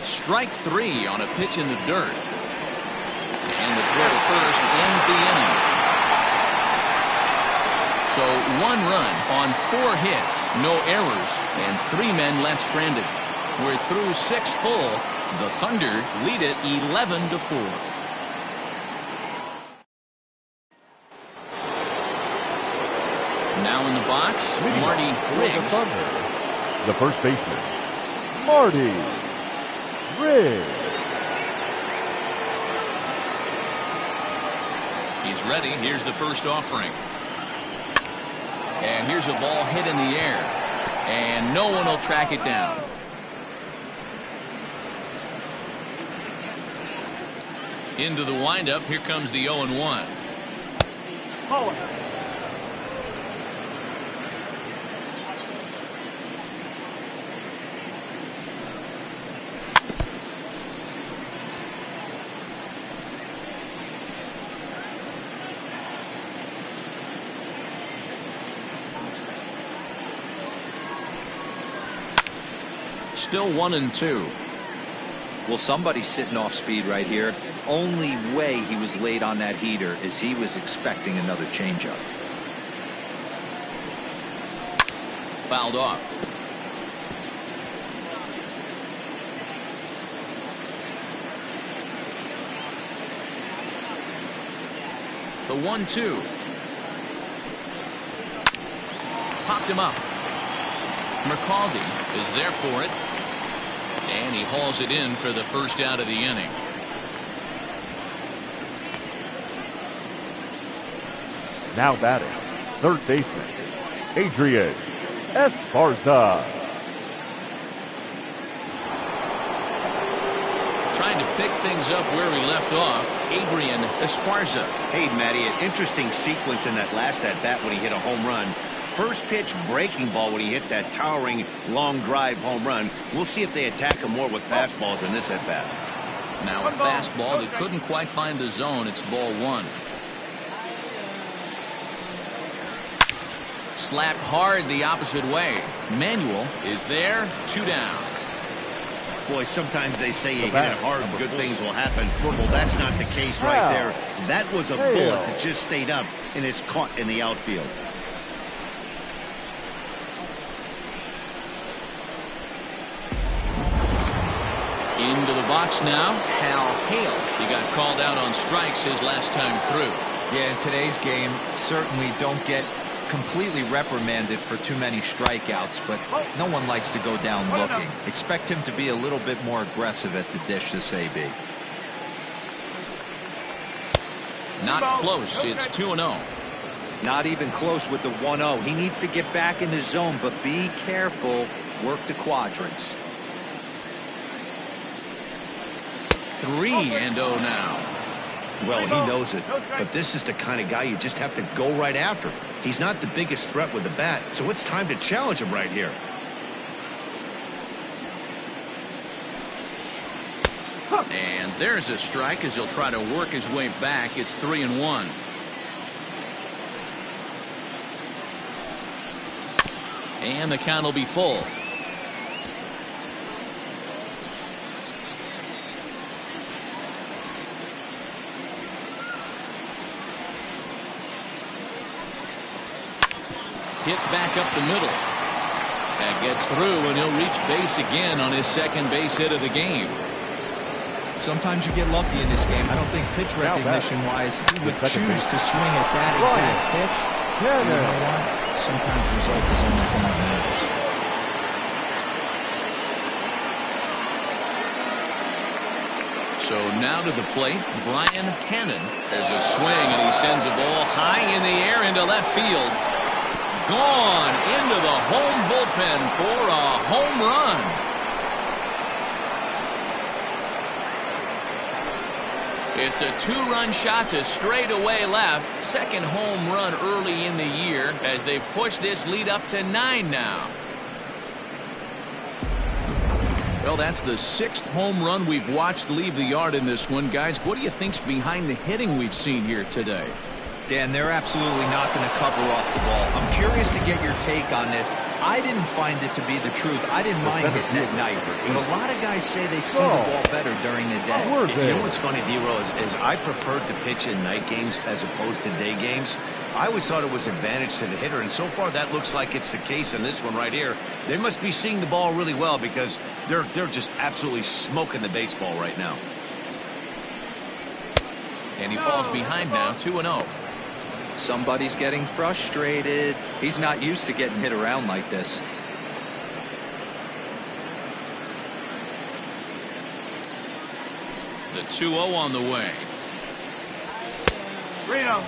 [SPEAKER 1] Strike 3 on a pitch in the dirt. And the throw to first ends the inning. So 1 run on 4 hits, no errors, and 3 men left stranded. We're through 6 full. The Thunder lead it 11-4. Now in the box, Marty Riggs.
[SPEAKER 3] The first baseman, Marty Riggs.
[SPEAKER 1] He's ready. Here's the first offering. And here's a ball hit in the air. And no one will track it down. Into the windup. Here comes the 0-1.
[SPEAKER 6] Hold.
[SPEAKER 1] Still 1-2.
[SPEAKER 4] Well, somebody's sitting off speed right here. Only way he was late on that heater is he was expecting another changeup.
[SPEAKER 1] Fouled off. The 1-2. Popped him up. McCaldy is there for it. And he hauls it in for the first out of the inning.
[SPEAKER 3] Now batting, third baseman, Adrian Esparza.
[SPEAKER 1] Trying to pick things up where he left off, Adrian Esparza.
[SPEAKER 2] Hey, Matty, an interesting sequence in that last at-bat when he hit a home run. First pitch breaking ball when he hit that towering long drive home run. We'll see if they attack him more with fastballs in this at-bat.
[SPEAKER 1] Now a fastball that couldn't quite find the zone. It's ball one. Slapped hard the opposite way. Manuel is there. 2 down.
[SPEAKER 2] Boy, sometimes they say you hit it hard, good things will happen. Well, that's not the case right there. That was a bullet that just stayed up and is caught in the outfield.
[SPEAKER 1] Into the box now, Hal Hale. He got called out on strikes his last time through.
[SPEAKER 4] Yeah, in today's game, certainly don't get completely reprimanded for too many strikeouts, but no one likes to go down looking. Expect him to be a little bit more aggressive at the dish this AB.
[SPEAKER 1] Not close. It's 2-0.
[SPEAKER 4] Not even close with the 1-0. He needs to get back in the zone, but be careful. Work the quadrants.
[SPEAKER 1] 3-0 now.
[SPEAKER 2] Well, he knows it, but this is the kind of guy you just have to go right after. He's not the biggest threat with the bat, so it's time to challenge him right here.
[SPEAKER 1] And there's a strike as he'll try to work his way back. It's 3-1. And the count will be full. Hit back up the middle. That gets through, and he'll reach base again on his second base hit of the game.
[SPEAKER 4] Sometimes you get lucky in this game. I don't think pitch recognition-wise he would choose to swing at that exact pitch. You know what? Sometimes result is only thing that matters.
[SPEAKER 1] So now to the plate, Brian Cannon. There's a swing, and he sends a ball high in the air into left field. Gone into the home bullpen for a home run. It's a 2-run shot to straightaway left. Second home run early in the year as they've pushed this lead up to 9 now. Well, that's the 6th home run we've watched leave the yard in this one. Guys, what do you think's behind the hitting we've seen here today?
[SPEAKER 4] Dan, they're absolutely not going to cover off the ball. I'm curious to get your take on this. I didn't find it to be the truth. I didn't mind hitting at night, but a lot of guys say they see the ball better during the day.
[SPEAKER 2] You know what's funny, D-Roll, is I preferred to pitch in night games as opposed to day games. I always thought it was advantage to the hitter, and so far that looks like it's the case in this one right here. They must be seeing the ball really well because they're just absolutely smoking the baseball right now.
[SPEAKER 1] And he falls behind now, 2-0.
[SPEAKER 4] Somebody's getting frustrated. He's not used to getting hit around like this.
[SPEAKER 1] The 2-0 on the way.
[SPEAKER 6] Reno.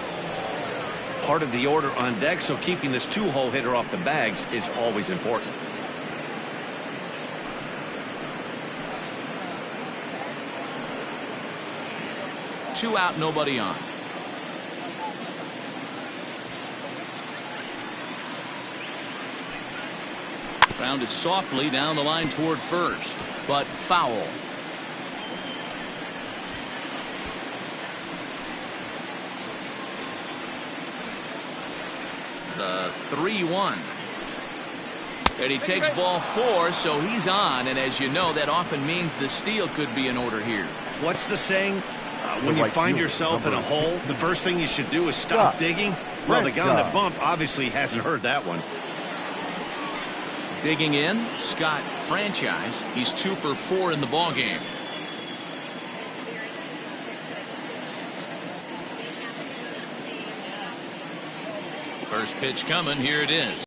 [SPEAKER 2] Part of the order on deck, so keeping this two-hole hitter off the bags is always important.
[SPEAKER 1] Two out, nobody on. Grounded softly down the line toward first, but foul. The 3-1. And he takes ball 4, so he's on, and as you know, that often means the steal could be in order here.
[SPEAKER 2] What's the saying? When you find yourself in a hole, the first thing you should do is stop digging. Well, the guy on the bump obviously hasn't heard that one.
[SPEAKER 1] Digging in, Scott Franchise. He's 2 for 4 in the ballgame. First pitch coming. Here it is.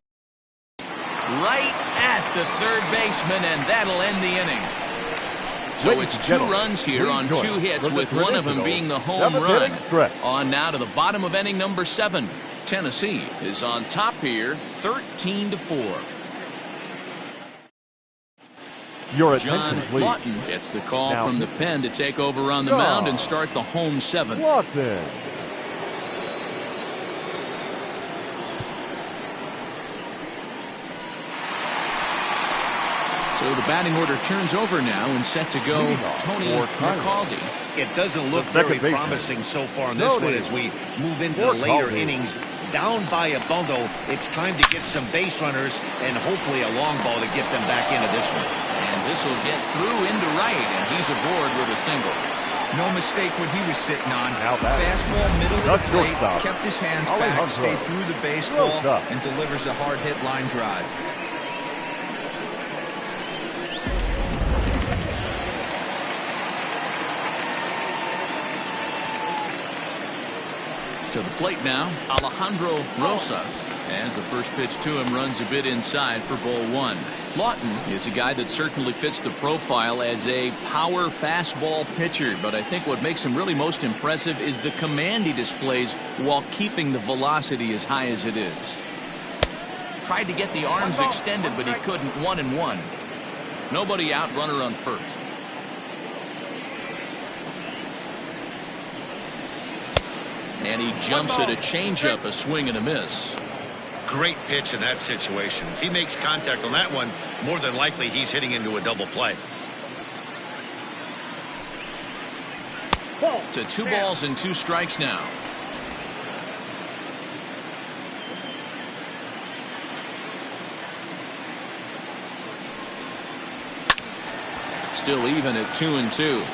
[SPEAKER 1] Right at the third baseman, and that'll end the inning. So it's 2 runs here on 2 hits, with one of them being the home run. On now to the bottom of inning number 7. Tennessee is on top here, 13-4.
[SPEAKER 3] Your
[SPEAKER 1] John
[SPEAKER 3] attention, please.
[SPEAKER 1] Lawton gets the call
[SPEAKER 3] Now,
[SPEAKER 1] from the pen to take over on the mound and start the home 7th.
[SPEAKER 3] Lawton.
[SPEAKER 1] So the batting order turns over now and set to go Tony McCaldy.
[SPEAKER 2] It doesn't look very promising so far in this one as we move into the later innings. Down by a bundle, it's time to get some base runners and hopefully a long ball to get them back into this one.
[SPEAKER 1] And this will get through into right, and he's aboard with a single.
[SPEAKER 4] No mistake what he was sitting on. Fastball, middle of the plate, kept his hands back, stayed through the baseball, and delivers a hard hit line drive.
[SPEAKER 1] To the plate now, Alejandro Rosas, as the first pitch to him runs a bit inside for ball 1. Lawton is a guy that certainly fits the profile as a power fastball pitcher, but I think what makes him really most impressive is the command he displays while keeping the velocity as high as it is. Tried to get the arms extended, but he couldn't. 1-1. Nobody out, runner on first. And he jumps at a changeup, a swing and a miss.
[SPEAKER 2] Great pitch in that situation. If he makes contact on that one, more than likely he's hitting into a double play.
[SPEAKER 1] To 2 balls and 2 strikes now. Still even at 2-2.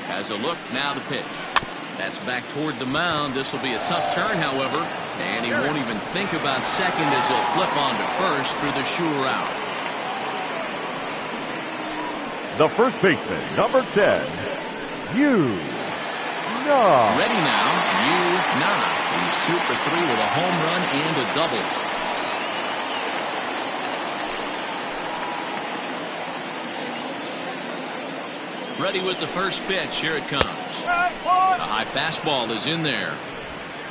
[SPEAKER 1] Has a look, now the pitch. That's back toward the mound. This will be a tough turn, however, and he won't even think about second as he'll flip on to first for the sure out.
[SPEAKER 3] The first baseman, number 10, Yu Na.
[SPEAKER 1] Ready now, Yu Na. He's 2 for 3 with a home run and a double. Ready with the first pitch. Here it comes. The high fastball is in there.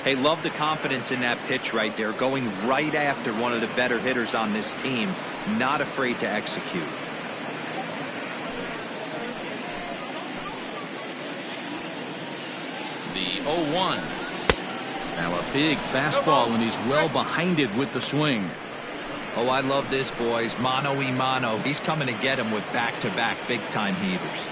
[SPEAKER 4] Hey, love the confidence in that pitch right there, going right after one of the better hitters on this team, not afraid to execute.
[SPEAKER 1] The 0-1. Now a big fastball, and he's well behind it with the swing.
[SPEAKER 4] Oh, I love this, boys. Mano-y-mano. He's coming to get him with back-to-back big-time heavers.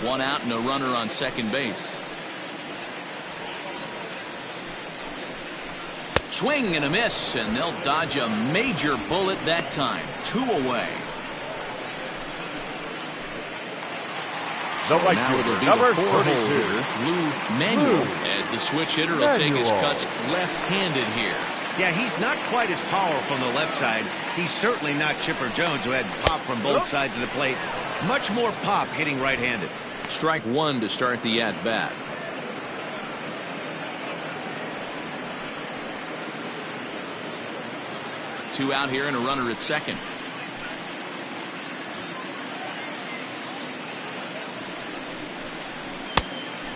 [SPEAKER 1] One out and a runner on second base. Swing and a miss, and they'll dodge a major bullet that time. 2 away.
[SPEAKER 3] The right
[SPEAKER 1] Now it'll
[SPEAKER 3] fielder,
[SPEAKER 1] be
[SPEAKER 3] number
[SPEAKER 1] the 4-hole
[SPEAKER 3] 42.
[SPEAKER 1] hitter, Lou Manuel, as the switch hitter will take his
[SPEAKER 3] Manuel.
[SPEAKER 1] cuts left-handed here.
[SPEAKER 2] Yeah, he's not quite as powerful on the left side. He's certainly not Chipper Jones, who had pop from both sides of the plate. Much more pop hitting right-handed.
[SPEAKER 1] Strike one to start the at-bat. Two out here and a runner at second.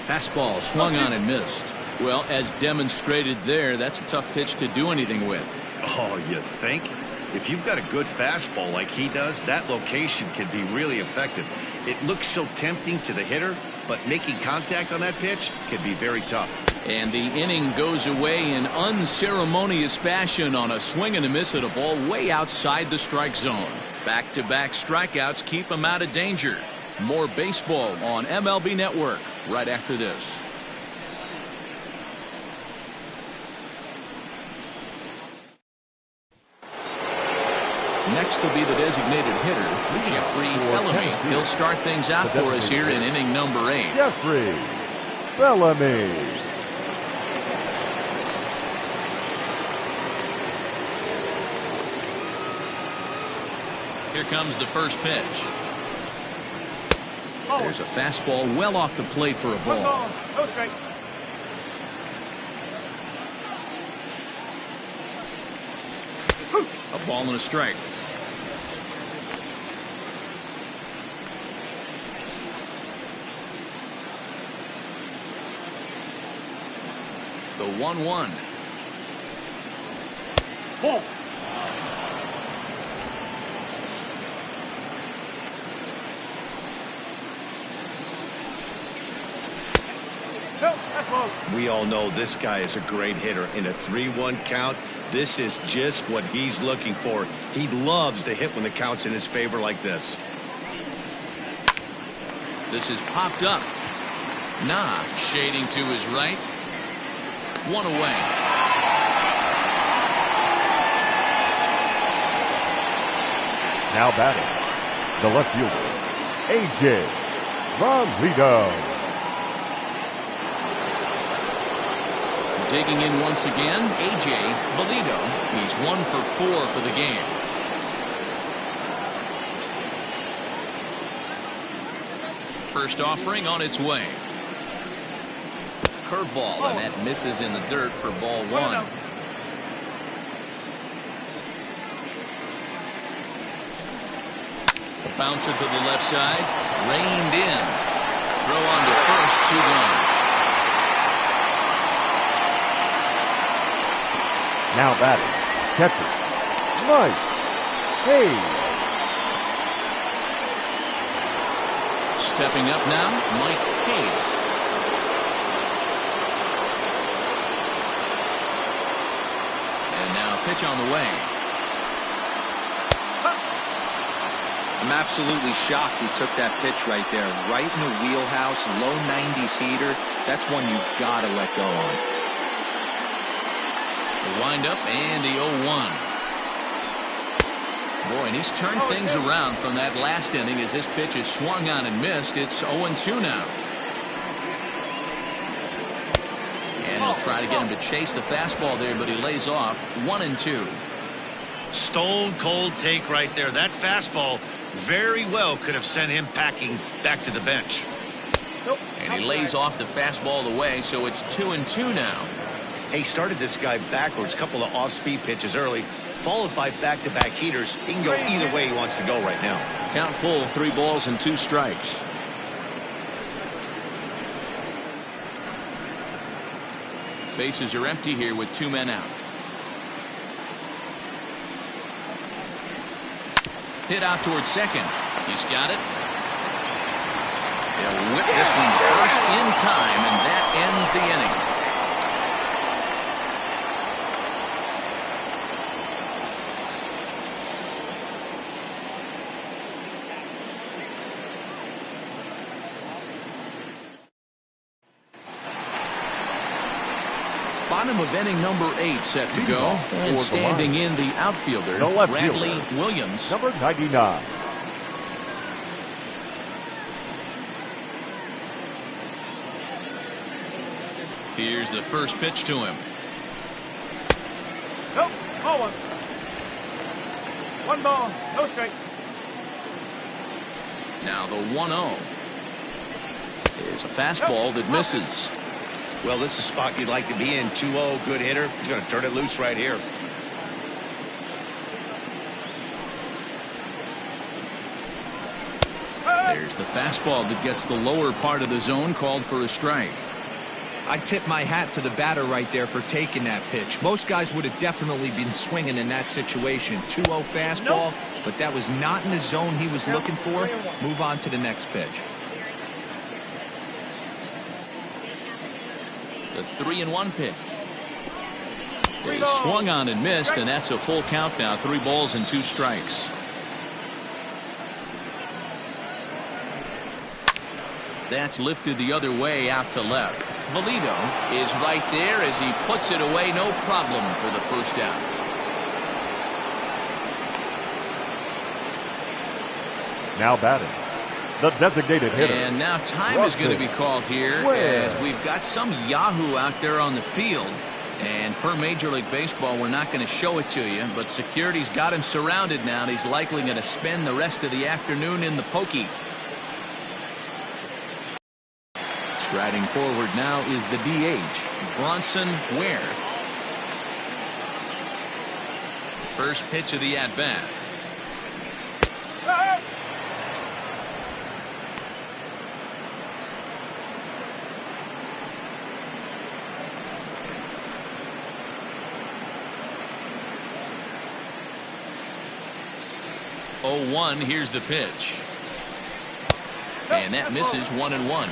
[SPEAKER 1] Fastball swung on and missed. Well, as demonstrated there, that's a tough pitch to do anything with.
[SPEAKER 2] Oh, you think? If you've got a good fastball like he does, that location can be really effective. It looks so tempting to the hitter, but making contact on that pitch can be very tough.
[SPEAKER 1] And the inning goes away in unceremonious fashion on a swing and a miss at a ball way outside the strike zone. Back-to-back strikeouts keep him out of danger. More baseball on MLB Network right after this. Next will be the designated hitter, Jeffrey Bellamy. He'll start things out for us here in inning number 8.
[SPEAKER 3] Jeffrey Bellamy.
[SPEAKER 1] Here comes the first pitch. There's a fastball well off the plate for a
[SPEAKER 6] One
[SPEAKER 1] ball.
[SPEAKER 6] ball. No strike.
[SPEAKER 1] A ball and a strike. The 1-1.
[SPEAKER 6] Ball. No, that's ball.
[SPEAKER 2] We all know this guy is a great hitter. In a 3-1 count, this is just what he's looking for. He loves to hit when the count's in his favor like this.
[SPEAKER 1] This is popped up. Nah, shading to his right. One away.
[SPEAKER 3] Now batting, the left fielder, A.J. Romito.
[SPEAKER 1] Digging in once again, A.J. Valito. He's 1 for 4 for the game. First offering on its way. Curveball, and that misses in the dirt for ball 1. The bouncer to the left side, reined in. Throw on to first, 2 gone.
[SPEAKER 3] Now batting, catcher, Mike Hayes.
[SPEAKER 1] Stepping up now, Mike Hayes. And now pitch on the way.
[SPEAKER 4] I'm absolutely shocked he took that pitch right there. Right in the wheelhouse, low 90s heater. That's one you've got to let go on.
[SPEAKER 1] The windup and the 0-1. Boy, and he's turned things around from that last inning as this pitch is swung on and missed. It's 0-2 now. And he'll try to get him to chase the fastball there, but he lays off. 1-2.
[SPEAKER 2] Stone cold take right there. That fastball very well could have sent him packing back to the bench.
[SPEAKER 1] And he lays off the fastball away, so it's 2-2 now.
[SPEAKER 2] He started this guy backwards, couple of off-speed pitches early, followed by back-to-back heaters. He can go either way he wants to go right now.
[SPEAKER 1] Count full, 3 balls and 2 strikes. Bases are empty here with 2 men out. Hit out towards second. He's got it. They'll whip this one first in time, and that ends the inning. Bottom of inning number 8 set to go, and standing in the outfielder, Bradley Williams.
[SPEAKER 3] Number 99.
[SPEAKER 1] Here's the first pitch to him.
[SPEAKER 6] Nope, ball one. One ball, no strike.
[SPEAKER 1] Now the 1-0 is a fastball that misses.
[SPEAKER 2] Well, this is a spot you'd like to be in. 2-0, good hitter. He's going to turn it loose right here.
[SPEAKER 1] There's the fastball that gets the lower part of the zone, called for a strike.
[SPEAKER 4] I tip my hat to the batter right there for taking that pitch. Most guys would have definitely been swinging in that situation. 2-0 fastball, but that was not in the zone he was looking for. Move on to the next pitch.
[SPEAKER 1] The 3-1 pitch is swung on and missed, and that's a full count now. 3 balls and 2 strikes. That's lifted the other way out to left. Valito is right there as he puts it away, no problem for the first out.
[SPEAKER 3] Now batting, the designated hitter.
[SPEAKER 1] And now time is going to be called here as we've got some Yahoo out there on the field. And per Major League Baseball, we're not going to show it to you, but security's got him surrounded now, and he's likely going to spend the rest of the afternoon in the pokey. Striding forward now is the DH, Bronson Ware. First pitch of the at-bat. Oh, 1, here's the pitch. And that misses 1-1.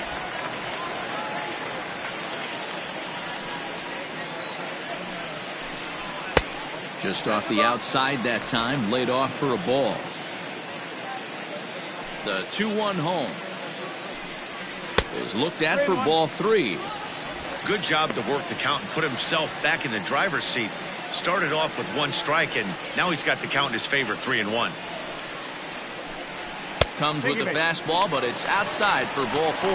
[SPEAKER 1] Just off the outside that time, laid off for a ball. The 2-1 home is looked at for ball 3.
[SPEAKER 2] Good job to work the count and put himself back in the driver's seat. Started off with 1 strike, and now he's got the count in his favor, 3-1.
[SPEAKER 1] Comes with the fastball, but it's outside for ball 4.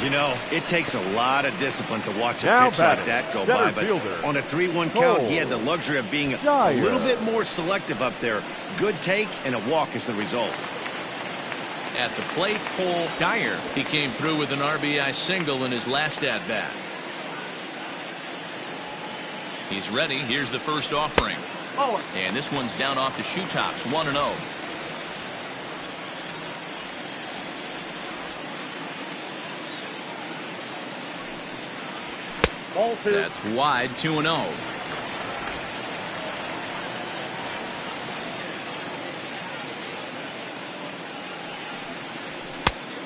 [SPEAKER 2] You know, it takes a lot of discipline to watch a
[SPEAKER 3] Now
[SPEAKER 2] pitch like that go by, but on a 3-1 count, he had the luxury of being a little bit more selective up there. Good take, and a walk is the result.
[SPEAKER 1] At the plate, Cole Dyer. He came through with an RBI single in his last at-bat. He's ready. Here's the first offering. And this one's down off the shoe tops, 1-0. That's wide, 2-0.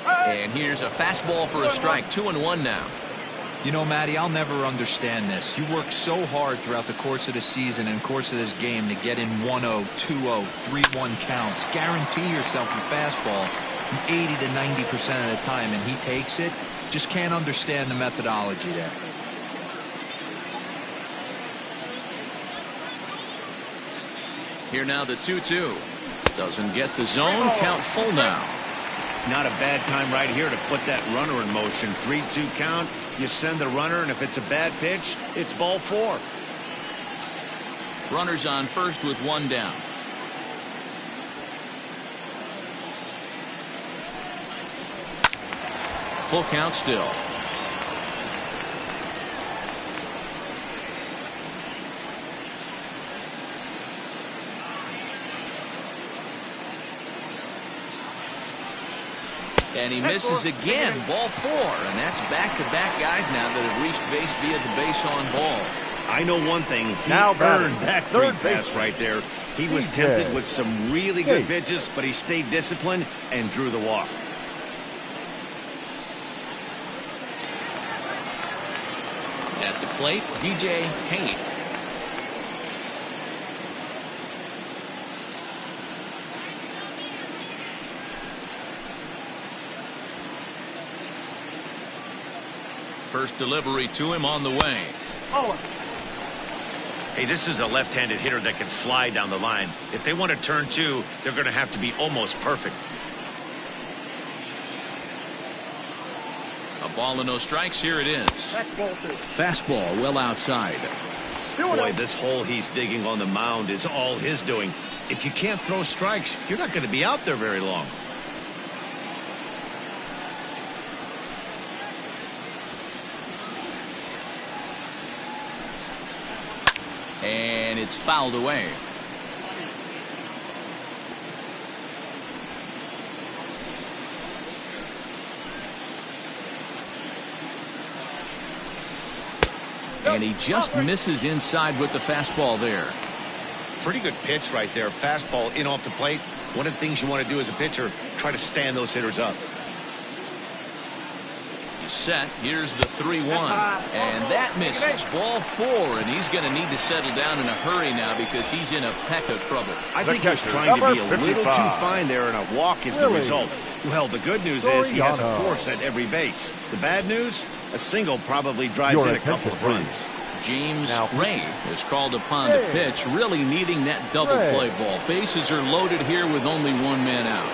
[SPEAKER 1] And here's a fastball for a strike, 2-1 now.
[SPEAKER 4] You know, Matty, I'll never understand this. You work so hard throughout the course of the season and course of this game to get in 1-0, 2-0, 3-1 counts. Guarantee yourself a fastball 80 to 90% of the time, and he takes it. Just can't understand the methodology there.
[SPEAKER 1] Here now the 2-2. Doesn't get the zone. Count full now.
[SPEAKER 2] Not a bad time right here to put that runner in motion. 3-2 count. You send the runner, and if it's a bad pitch, it's ball 4.
[SPEAKER 1] Runners on first with 1 down. Full count still. And he misses again, ball 4, and that's back-to-back guys now that have reached base via the base on ball.
[SPEAKER 2] I know one thing. He
[SPEAKER 3] Now
[SPEAKER 2] earned
[SPEAKER 3] batting,
[SPEAKER 2] that free
[SPEAKER 3] third
[SPEAKER 2] pass
[SPEAKER 3] baseman.
[SPEAKER 2] right there. He was
[SPEAKER 3] DJ
[SPEAKER 2] tempted with some really good
[SPEAKER 3] Yates.
[SPEAKER 2] pitches, but he stayed disciplined and drew the walk.
[SPEAKER 1] At the plate, DJ Tate. First delivery to him on the way.
[SPEAKER 6] Owen.
[SPEAKER 2] Hey, this is a left-handed hitter that can fly down the line. If they want to turn two, they're going to have to be almost perfect.
[SPEAKER 1] A ball and no strikes. Here it is.
[SPEAKER 6] That's ball 2.
[SPEAKER 1] Fastball well outside.
[SPEAKER 2] Boy, this hole he's digging on the mound is all his doing. If you can't throw strikes, you're not going to be out there very long.
[SPEAKER 1] And it's fouled away. And he just misses inside with the fastball there.
[SPEAKER 2] Pretty good pitch right there. Fastball in off the plate. One of the things you want to do as a pitcher, try to stand those hitters up.
[SPEAKER 1] Set. Here's the 3-1. And that misses. Ball 4. And he's going to need to settle down in a hurry now because he's in a peck of trouble.
[SPEAKER 2] I think he was
[SPEAKER 3] catcher,
[SPEAKER 2] trying to be a
[SPEAKER 3] number
[SPEAKER 2] little
[SPEAKER 3] 55.
[SPEAKER 2] too fine there, and a walk is the
[SPEAKER 3] Really?
[SPEAKER 2] result. Well, the good news is he has a
[SPEAKER 3] Soriano.
[SPEAKER 2] force at every base. The bad news, a single probably drives
[SPEAKER 3] Your
[SPEAKER 2] in a couple of
[SPEAKER 3] attention,
[SPEAKER 2] runs.
[SPEAKER 1] James
[SPEAKER 3] Now-
[SPEAKER 1] Ray is called upon to pitch, really needing that double
[SPEAKER 3] Ray.
[SPEAKER 1] play ball. Bases are loaded here with only one man out.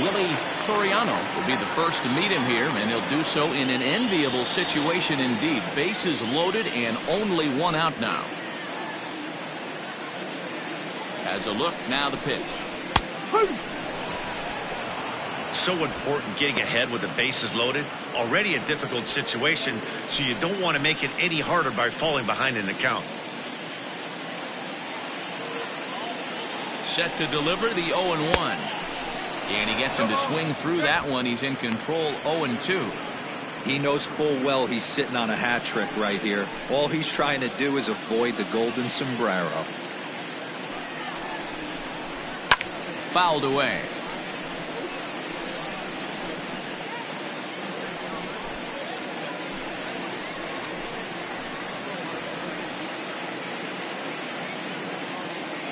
[SPEAKER 1] Willie Soriano will be the first to meet him here, and he'll do so in an enviable situation indeed. Bases loaded and only one out now. Has a look, now the pitch.
[SPEAKER 2] So important getting ahead with the bases loaded. Already a difficult situation, so you don't want to make it any harder by falling behind in the count.
[SPEAKER 1] Set to deliver the 0-1. And he gets him to swing through that one. He's in control 0-2.
[SPEAKER 4] He knows full well he's sitting on a hat trick right here. All he's trying to do is avoid the golden sombrero.
[SPEAKER 1] Fouled away.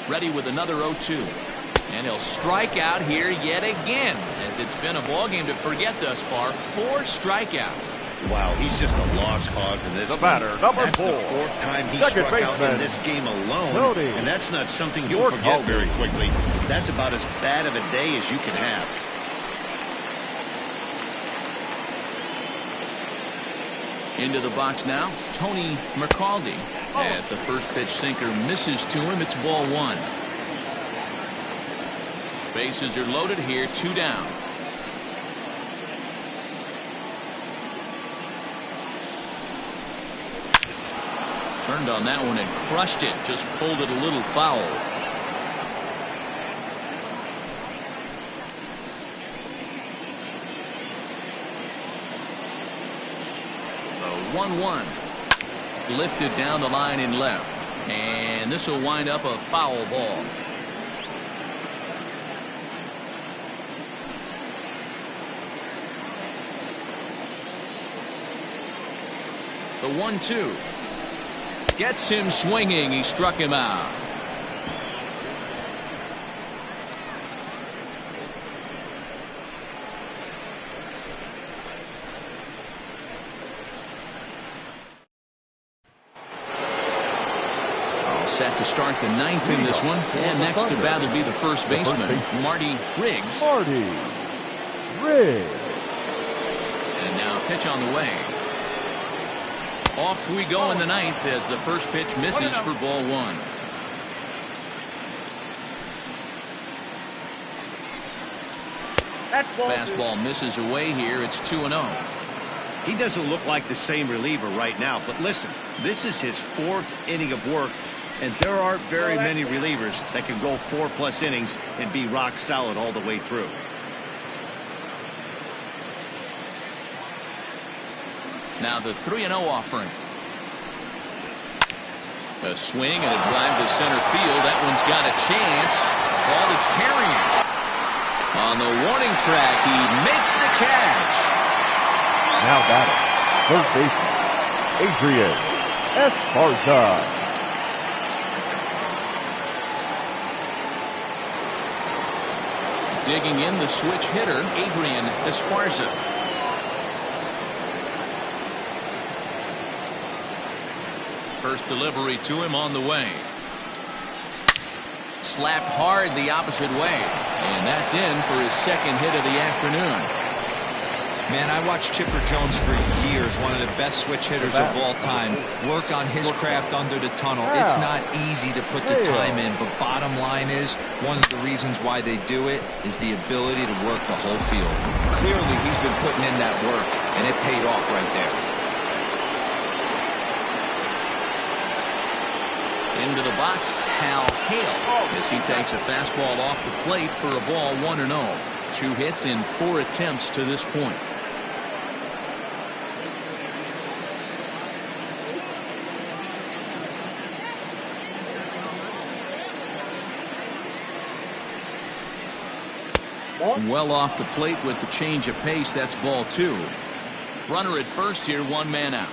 [SPEAKER 1] Ready with another 0-2. And he'll strike out here yet again, as it's been a ball game to forget thus far. 4 strikeouts.
[SPEAKER 2] Wow, he's just a lost cause in this
[SPEAKER 3] The
[SPEAKER 2] one.
[SPEAKER 3] batter, number
[SPEAKER 2] That's
[SPEAKER 3] 4.
[SPEAKER 2] the 4th time he
[SPEAKER 3] Second
[SPEAKER 2] struck out in
[SPEAKER 3] baseman.
[SPEAKER 2] this game alone,
[SPEAKER 3] Cody.
[SPEAKER 2] and that's not something you'll
[SPEAKER 3] York
[SPEAKER 2] forget
[SPEAKER 3] Hulbey.
[SPEAKER 2] very quickly. That's about as bad of a day as you can have.
[SPEAKER 1] Into the box now, Tony McCaldy. As the first pitch sinker misses to him, it's ball 1. Bases are loaded here, 2 down. Turned on that one and crushed it, just pulled it a little foul. The 1-1. Lifted down the line in left. And this will wind up a foul ball. The 1-2. Gets him swinging. He struck him out. All set to start the 9th in this one. And next to bat will be the first baseman, Marty Riggs.
[SPEAKER 3] Marty Riggs.
[SPEAKER 1] And now pitch on the way. Off we go in the 9th as the first pitch misses for ball 1.
[SPEAKER 6] That's ball 2.
[SPEAKER 1] Fastball misses away here. It's 2-0.
[SPEAKER 2] He doesn't look like the same reliever right now, but listen, this is his 4th inning of work, And there aren't very many relievers that can go 4+ innings and be rock solid all the way through.
[SPEAKER 1] Now the 3-0 offering. A swing and a drive to center field. That one's got a chance. Ball that's carrying. On the warning track, he makes the catch.
[SPEAKER 3] Now batting, third baseman, Adrian Esparza.
[SPEAKER 1] Digging in the switch hitter, Adrian Esparza. First delivery to him on the way. Slapped hard the opposite way. And that's in for his second hit of the afternoon.
[SPEAKER 4] Man, I watched Chipper Jones for years, one of the best switch hitters of all time. Work on his craft under the tunnel. It's not easy to put the time in, but bottom line is, one of the reasons why they do it is the ability to work the whole field. Clearly, he's been putting in that work, and it paid off right there.
[SPEAKER 1] Into the box, Hal Hale, as he takes a fastball off the plate for a ball 1-0. 2 hits in 4 attempts to this point. Well off the plate with the change of pace. That's ball 2. Runner at first here, 1 man out.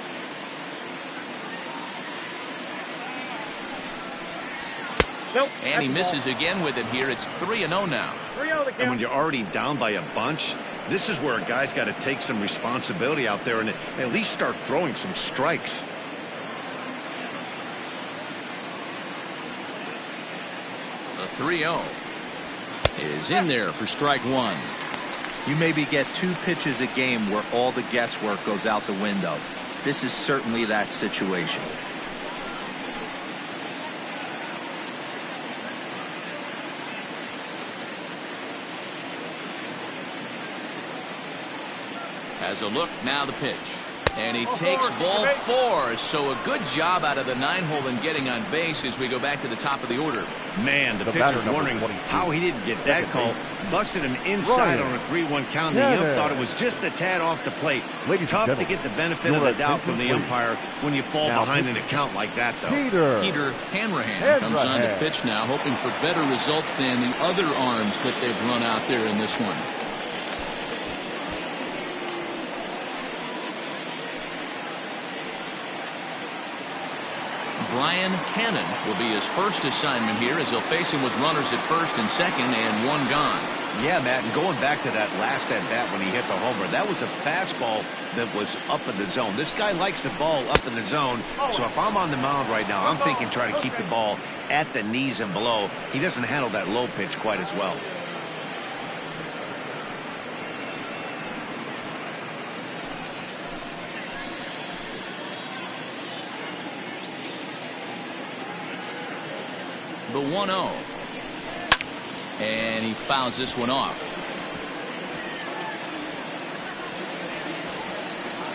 [SPEAKER 6] Nope.
[SPEAKER 1] And he misses again with it here. It's 3-0 now.
[SPEAKER 6] 3-0 the count.
[SPEAKER 2] And when you're already down by a bunch, this is where a guy's got to take some responsibility out there and at least start throwing some strikes.
[SPEAKER 1] The 3-0 is in there for strike 1.
[SPEAKER 4] You maybe get 2 pitches a game where all the guesswork goes out the window. This is certainly that situation.
[SPEAKER 1] Has a look, now the pitch. And he takes ball 4. So a good job out of the 9-hole in getting on base as we go back to the top of the order.
[SPEAKER 2] Man, the
[SPEAKER 3] The
[SPEAKER 2] pitcher's
[SPEAKER 3] batter,
[SPEAKER 2] wondering
[SPEAKER 3] number 22.
[SPEAKER 2] how he didn't get that call. Busted him inside
[SPEAKER 3] Ryan.
[SPEAKER 2] on a 3-1 count. The
[SPEAKER 3] Yeah.
[SPEAKER 2] ump thought it was just a tad off the plate.
[SPEAKER 3] Ladies and
[SPEAKER 2] Tough to
[SPEAKER 3] gentlemen,
[SPEAKER 2] get the benefit of
[SPEAKER 3] your
[SPEAKER 2] the doubt from the
[SPEAKER 3] attention, please.
[SPEAKER 2] umpire when you fall
[SPEAKER 3] Now
[SPEAKER 2] behind in a
[SPEAKER 3] pitching.
[SPEAKER 2] count like that, though.
[SPEAKER 3] Peter
[SPEAKER 1] Hanrahan comes on to
[SPEAKER 3] Hanrahan.
[SPEAKER 1] pitch now, hoping for better results than the other arms that they've run out there in this one. Brian Cannon will be his first assignment here as he'll face him with runners at first and second and 1 gone.
[SPEAKER 2] Yeah, Matt, and going back to that last at-bat when he hit the homer, that was a fastball that was up in the zone. This guy likes the ball up in the zone, so if I'm on the mound right now, I'm thinking try to keep the ball at the knees and below. He doesn't handle that low pitch quite as well.
[SPEAKER 1] The 1-0. And he fouls this one off.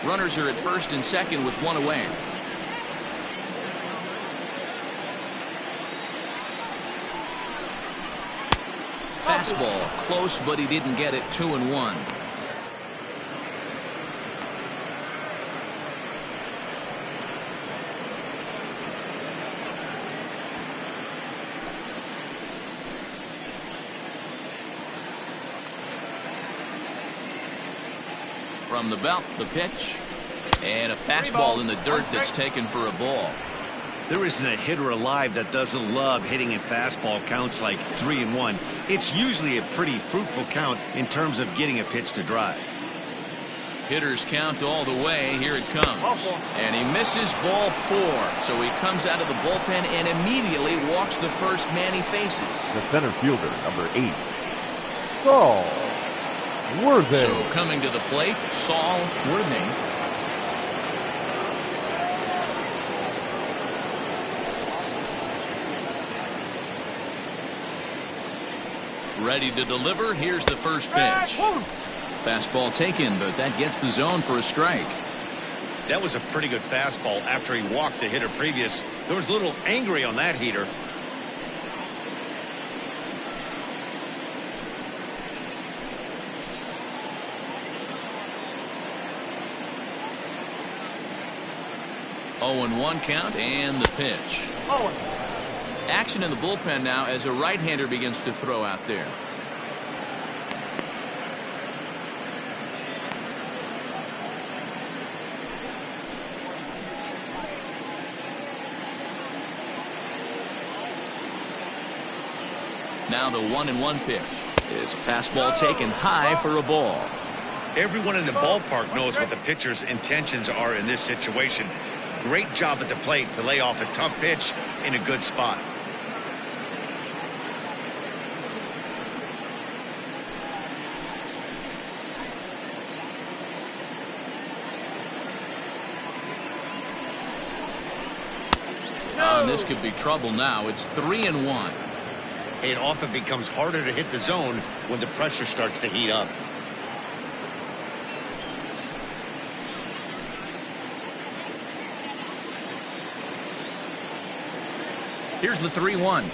[SPEAKER 1] Runners are at first and second with 1 away. Fastball close, but he didn't get it. 2-1. From the belt, the pitch, and a fastball in the dirt that's taken for a ball.
[SPEAKER 2] There isn't a hitter alive that doesn't love hitting in fastball counts like 3-1. It's usually a pretty fruitful count in terms of getting a pitch to drive.
[SPEAKER 1] Hitters count all the way. Here it comes. And he misses ball 4. So he comes out of the bullpen and immediately walks the first man he faces.
[SPEAKER 3] The center fielder, number 8, Saul Worthy.
[SPEAKER 1] So coming to the plate, Saul Worthy. Ready to deliver. Here's the first pitch. Fastball taken, but that gets the zone for a strike.
[SPEAKER 2] That was a pretty good fastball after he walked the hitter previous. There was a little angry on that heater.
[SPEAKER 1] Oh, and 1 count and the pitch.
[SPEAKER 6] Oh.
[SPEAKER 1] Action in the bullpen now as a right-hander begins to throw out there. Now the 1-1 pitch is a fastball taken high for a ball.
[SPEAKER 2] Everyone in the ballpark knows what the pitcher's intentions are in this situation. Great job at the plate to lay off a tough pitch in a good spot.
[SPEAKER 1] And this could be trouble now. It's 3-1.
[SPEAKER 2] It often becomes harder to hit the zone when the pressure starts to heat up.
[SPEAKER 1] Here's the 3-1.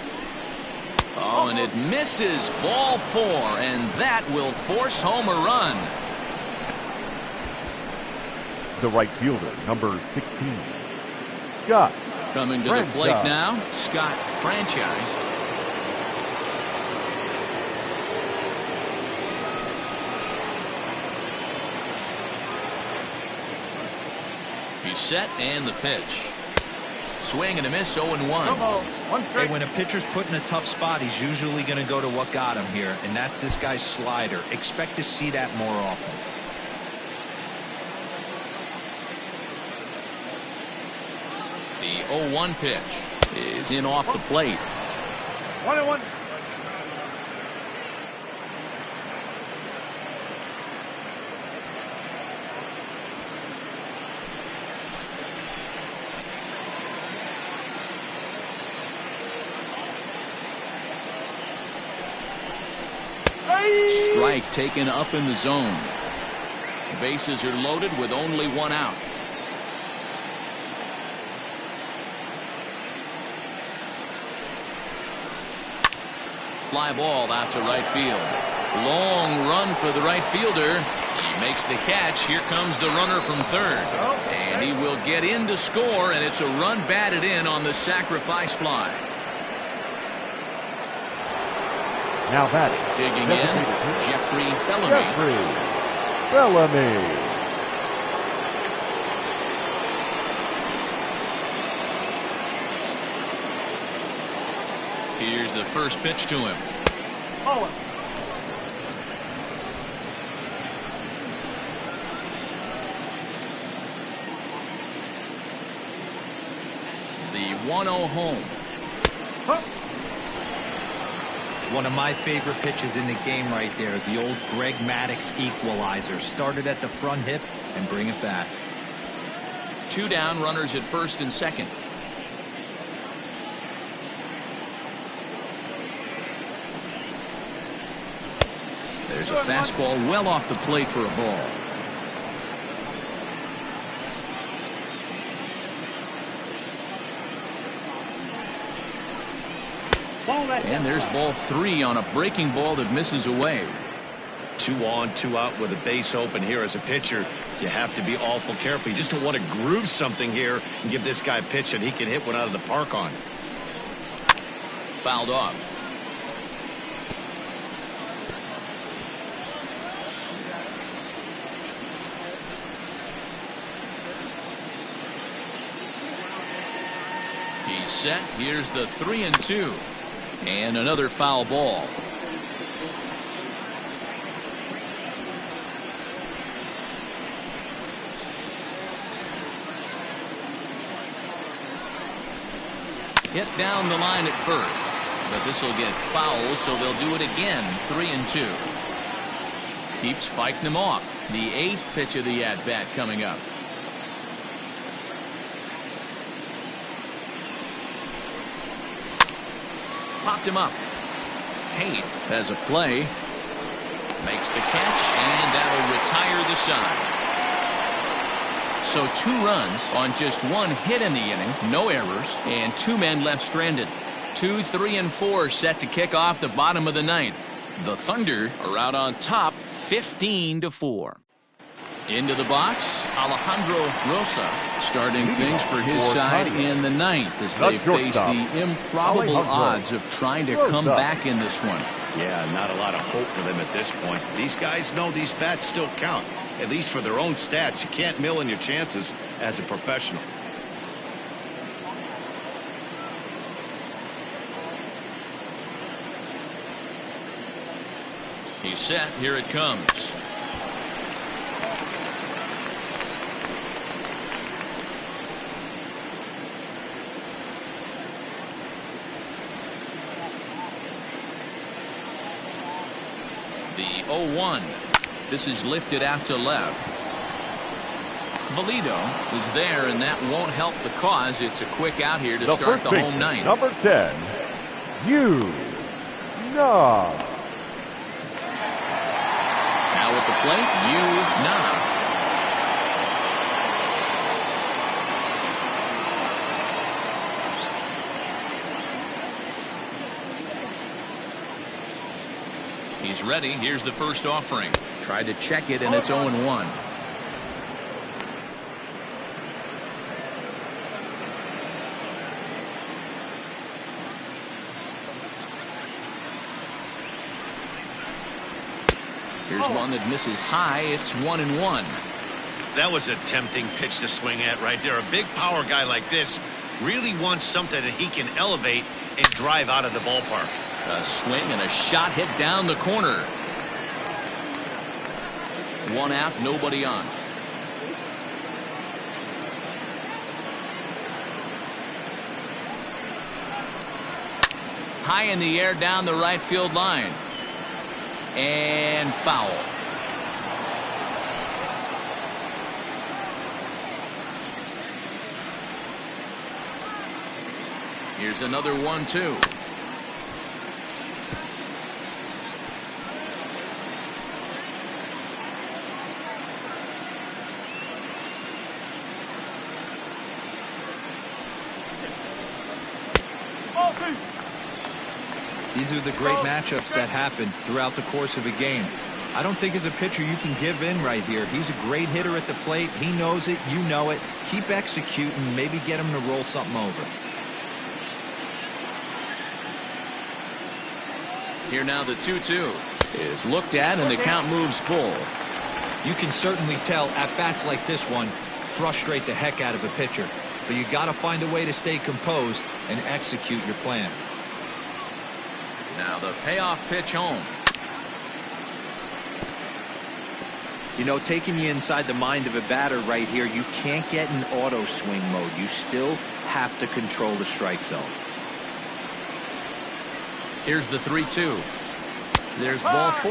[SPEAKER 1] Oh, and it misses. Ball 4, and that will force home a run.
[SPEAKER 3] The right fielder, number 16, Scott.
[SPEAKER 1] Coming to the plate now, Scott Franchise. He's set, and the pitch. Swing and a miss, 0-1.
[SPEAKER 4] Hey, when a pitcher's put in a tough spot, he's usually going to go to what got him here, and that's this guy's slider. Expect to see that more often.
[SPEAKER 1] The 0-1 pitch is in off the plate.
[SPEAKER 6] 1-1.
[SPEAKER 1] Strike taken up in the zone. Bases are loaded with only 1 out. Fly ball out to right field. Long run for the right fielder. He makes the catch. Here comes the runner from third. And he will get in to score, and it's a run batted in on the sacrifice fly.
[SPEAKER 3] Now batting.
[SPEAKER 1] Digging in, Jeffrey Bellamy.
[SPEAKER 3] Jeffrey Bellamy.
[SPEAKER 1] Here's the first pitch to him.
[SPEAKER 6] Oh.
[SPEAKER 1] The 1-0 home.
[SPEAKER 4] One of my favorite pitches in the game right there. The old Greg Maddux equalizer. Started at the front hip and bring it back.
[SPEAKER 1] 2 down, runners at first and second. There's a fastball well off the plate for a ball. And there's ball 3 on a breaking ball that misses away.
[SPEAKER 2] 2 on, 2 out with a base open here. As a pitcher, you have to be awful careful. You just don't want to groove something here and give this guy a pitch that he can hit one out of the park on.
[SPEAKER 1] Fouled off. He's set. Here's the 3-2. And another foul ball. Hit down the line at first, but this will get foul, so they'll do it again. 3-2. Keeps fighting him off. The 8th pitch of the at-bat coming up. Popped him up. Tate has a play. Makes the catch, and that'll retire the side. So 2 runs on just 1 hit in the inning, no errors, and 2 men left stranded. 2, 3, and 4 set to kick off the bottom of the 9th. The Thunder are out on top 15-4. Into the box, Alejandro Rosa starting things for his side in the 9th as they face the improbable odds of trying to come back in this one.
[SPEAKER 2] Yeah, not a lot of hope for them at this point. These guys know these bats still count, at least for their own stats. You can't mill in your chances as a professional.
[SPEAKER 1] He's set. Here it comes. The 0-1. This is lifted out to left. Valido is there, and that won't help the cause. It's a quick out here to start the home 9th.
[SPEAKER 3] Number 10, Yu Na.
[SPEAKER 1] Now at the plate, Yu Na. He's ready. Here's the first offering. Tried to check it, and it's 0-1. Here's one that misses high. It's 1-1.
[SPEAKER 2] That was a tempting pitch to swing at right there. A big power guy like this really wants something that he can elevate and drive out of the ballpark.
[SPEAKER 1] A swing and a shot hit down the corner. 1 out, nobody on. High in the air down the right field line. And foul. Here's another 1-2.
[SPEAKER 4] These are the great matchups that happen throughout the course of a game. I don't think as a pitcher you can give in right here. He's a great hitter at the plate. He knows it. You know it. Keep executing. Maybe get him to roll something over.
[SPEAKER 1] Here now the 2-2 is looked at, and the count moves full.
[SPEAKER 4] You can certainly tell at bats like this one frustrate the heck out of a pitcher. But you got to find a way to stay composed and execute your plan.
[SPEAKER 1] Now the payoff pitch home.
[SPEAKER 7] You know, taking you inside the mind of a batter right here, you can't get in auto swing mode. You still have to control the strike zone.
[SPEAKER 1] Here's the 3-2. There's ball 4.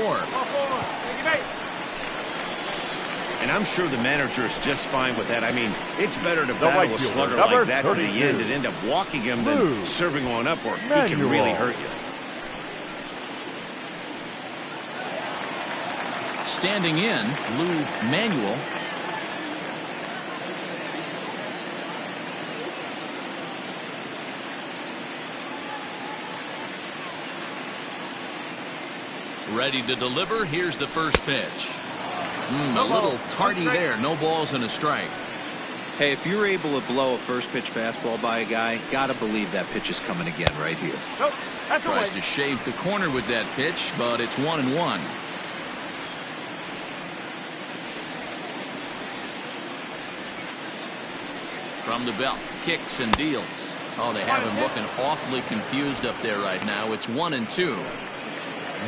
[SPEAKER 2] And I'm sure the manager is just fine with that. I mean, it's better to battle a slugger like that to the end and end up walking him than serving one up, or he can really hurt you.
[SPEAKER 1] Standing in, Lou Manuel. Ready to deliver. Here's the first pitch. A little tardy there. No balls and a strike.
[SPEAKER 7] Hey, if you're able to blow a first pitch fastball by a guy, gotta believe that pitch is coming again right here.
[SPEAKER 6] Nope, that's
[SPEAKER 1] Tries to shave the corner with that pitch, but it's 1-1. From the belt, kicks and deals. Oh, they have him looking awfully confused up there right now. It's 1-2.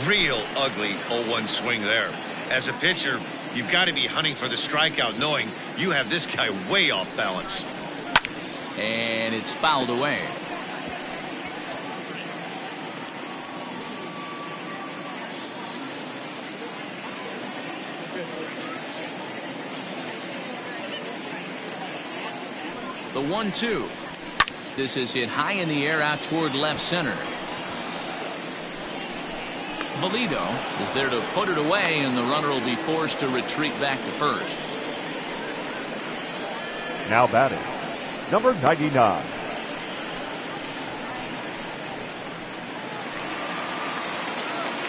[SPEAKER 2] Real ugly 0-1 swing there. As a pitcher, you've got to be hunting for the strikeout, knowing you have this guy way off balance.
[SPEAKER 1] And it's fouled away. The 1-2. This is hit high in the air out toward left center. Valido is there to put it away, and the runner will be forced to retreat back to first.
[SPEAKER 3] Now batting, number 99.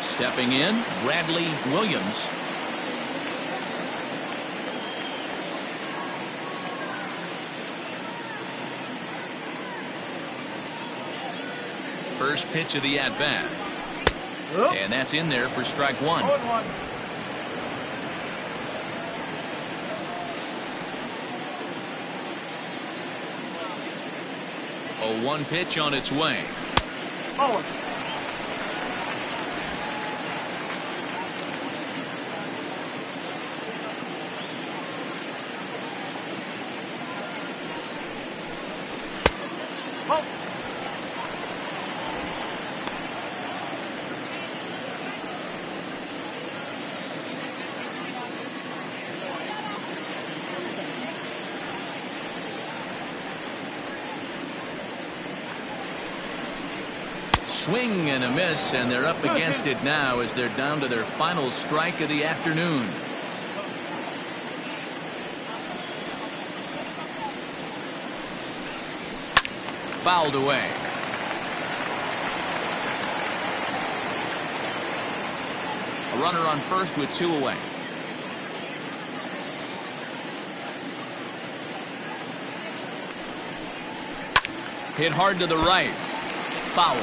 [SPEAKER 1] Stepping in, Bradley Williams. First pitch of the at-bat. And that's in there for strike one.
[SPEAKER 6] 0-1.
[SPEAKER 1] A 1 pitch on its way.
[SPEAKER 6] Oh.
[SPEAKER 1] Swing and a miss, and they're up against it now as they're down to their final strike of the afternoon. Fouled away. A runner on first with 2 away. Hit hard to the right. Foul.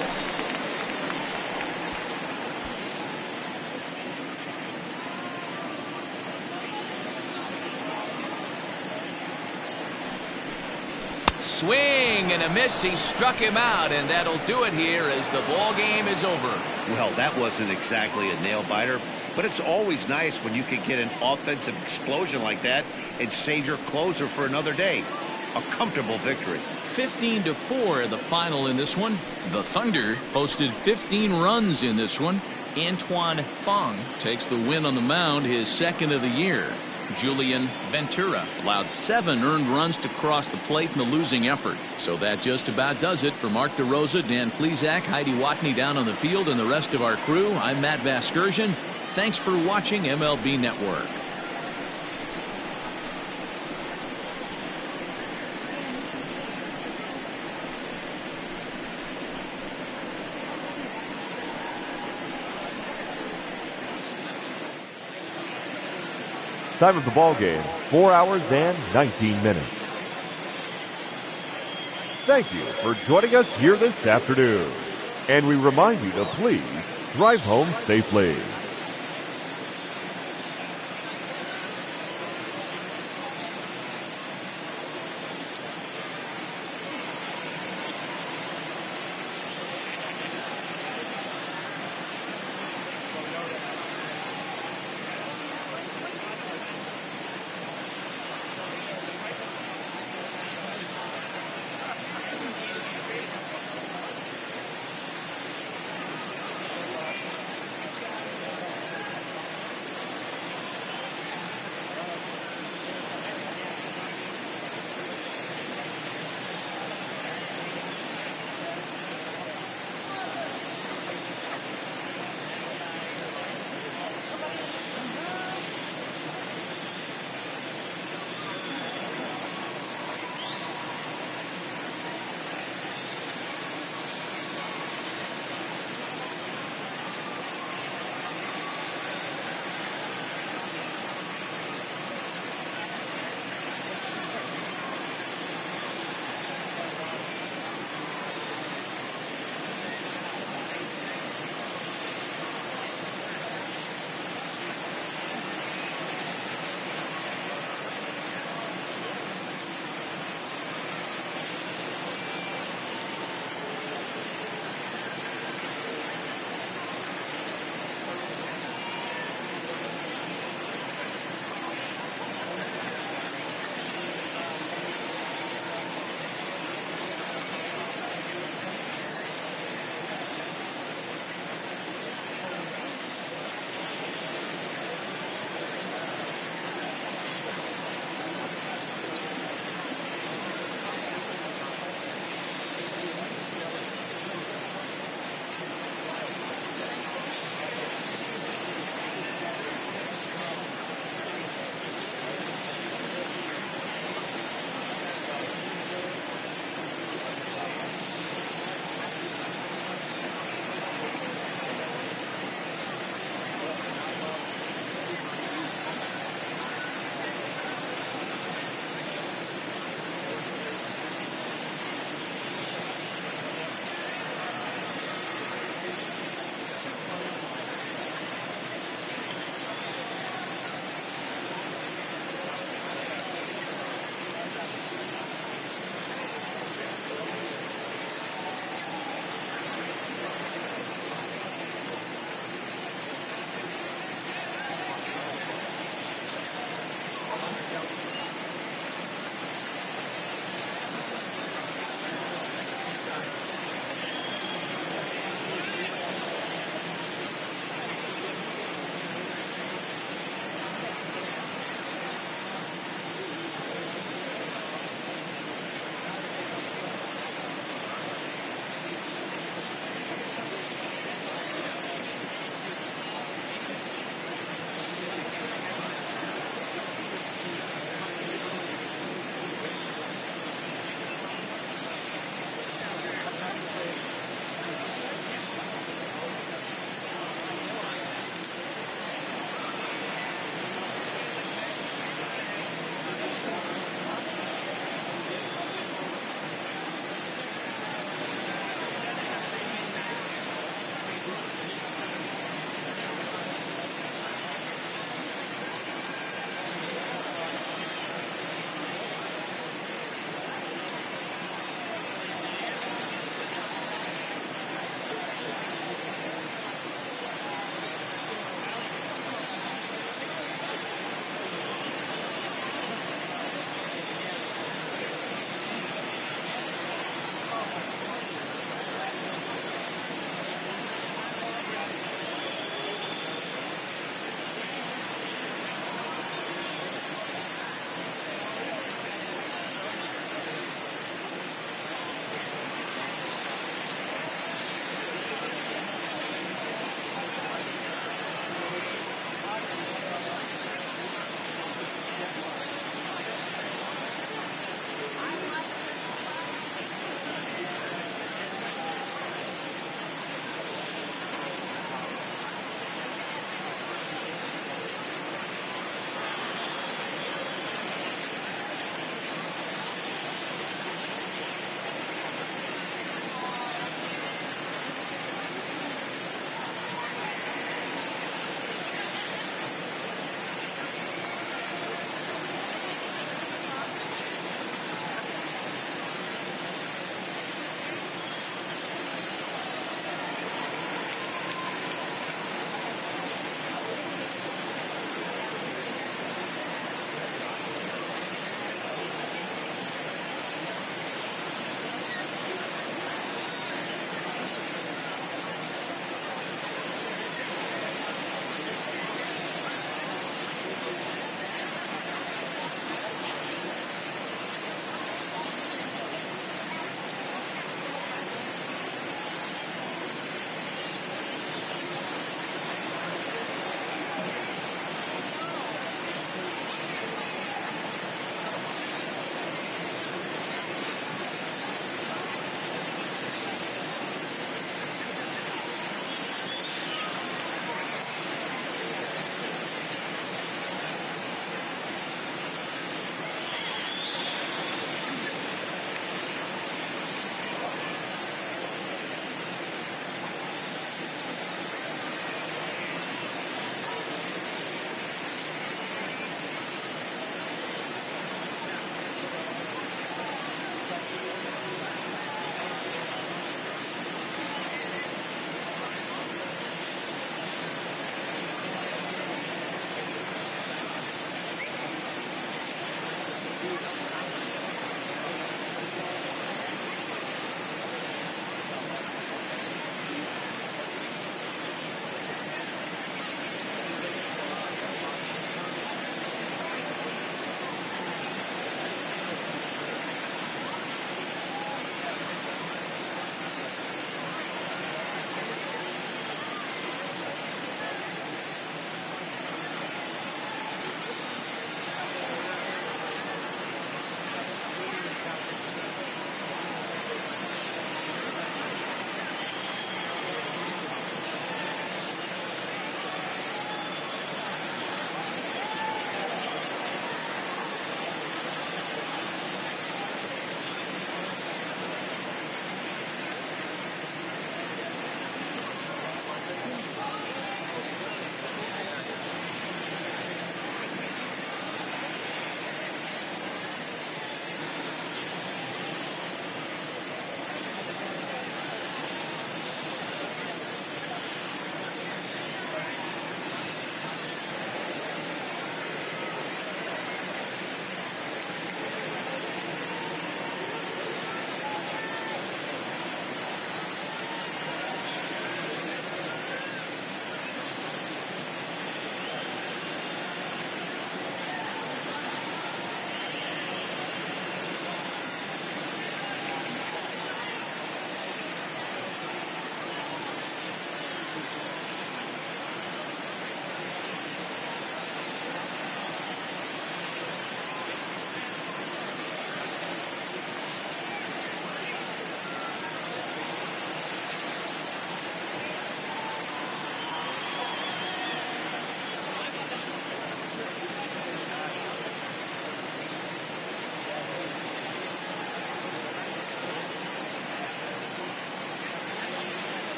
[SPEAKER 1] Swing and a miss. He struck him out, and that'll do it here as the ball game is over.
[SPEAKER 2] Well, that wasn't exactly a nail-biter, but it's always nice when you can get an offensive explosion like that and save your closer for another day. A comfortable victory.
[SPEAKER 1] 15-4 the final in this one. The Thunder posted 15 runs in this one. Antoine Fong takes the win on the mound, his second of the year. Julian Ventura allowed 7 earned runs to cross the plate in the losing effort. So that just about does it for Mark DeRosa, Dan Plesac, Heidi Watney down on the field, and the rest of our crew. I'm Matt Vasgersian. Thanks for watching MLB Network.
[SPEAKER 3] Time of the ball game, 4 hours and 19 minutes. Thank you for joining us here this afternoon. And we remind you to please drive home safely.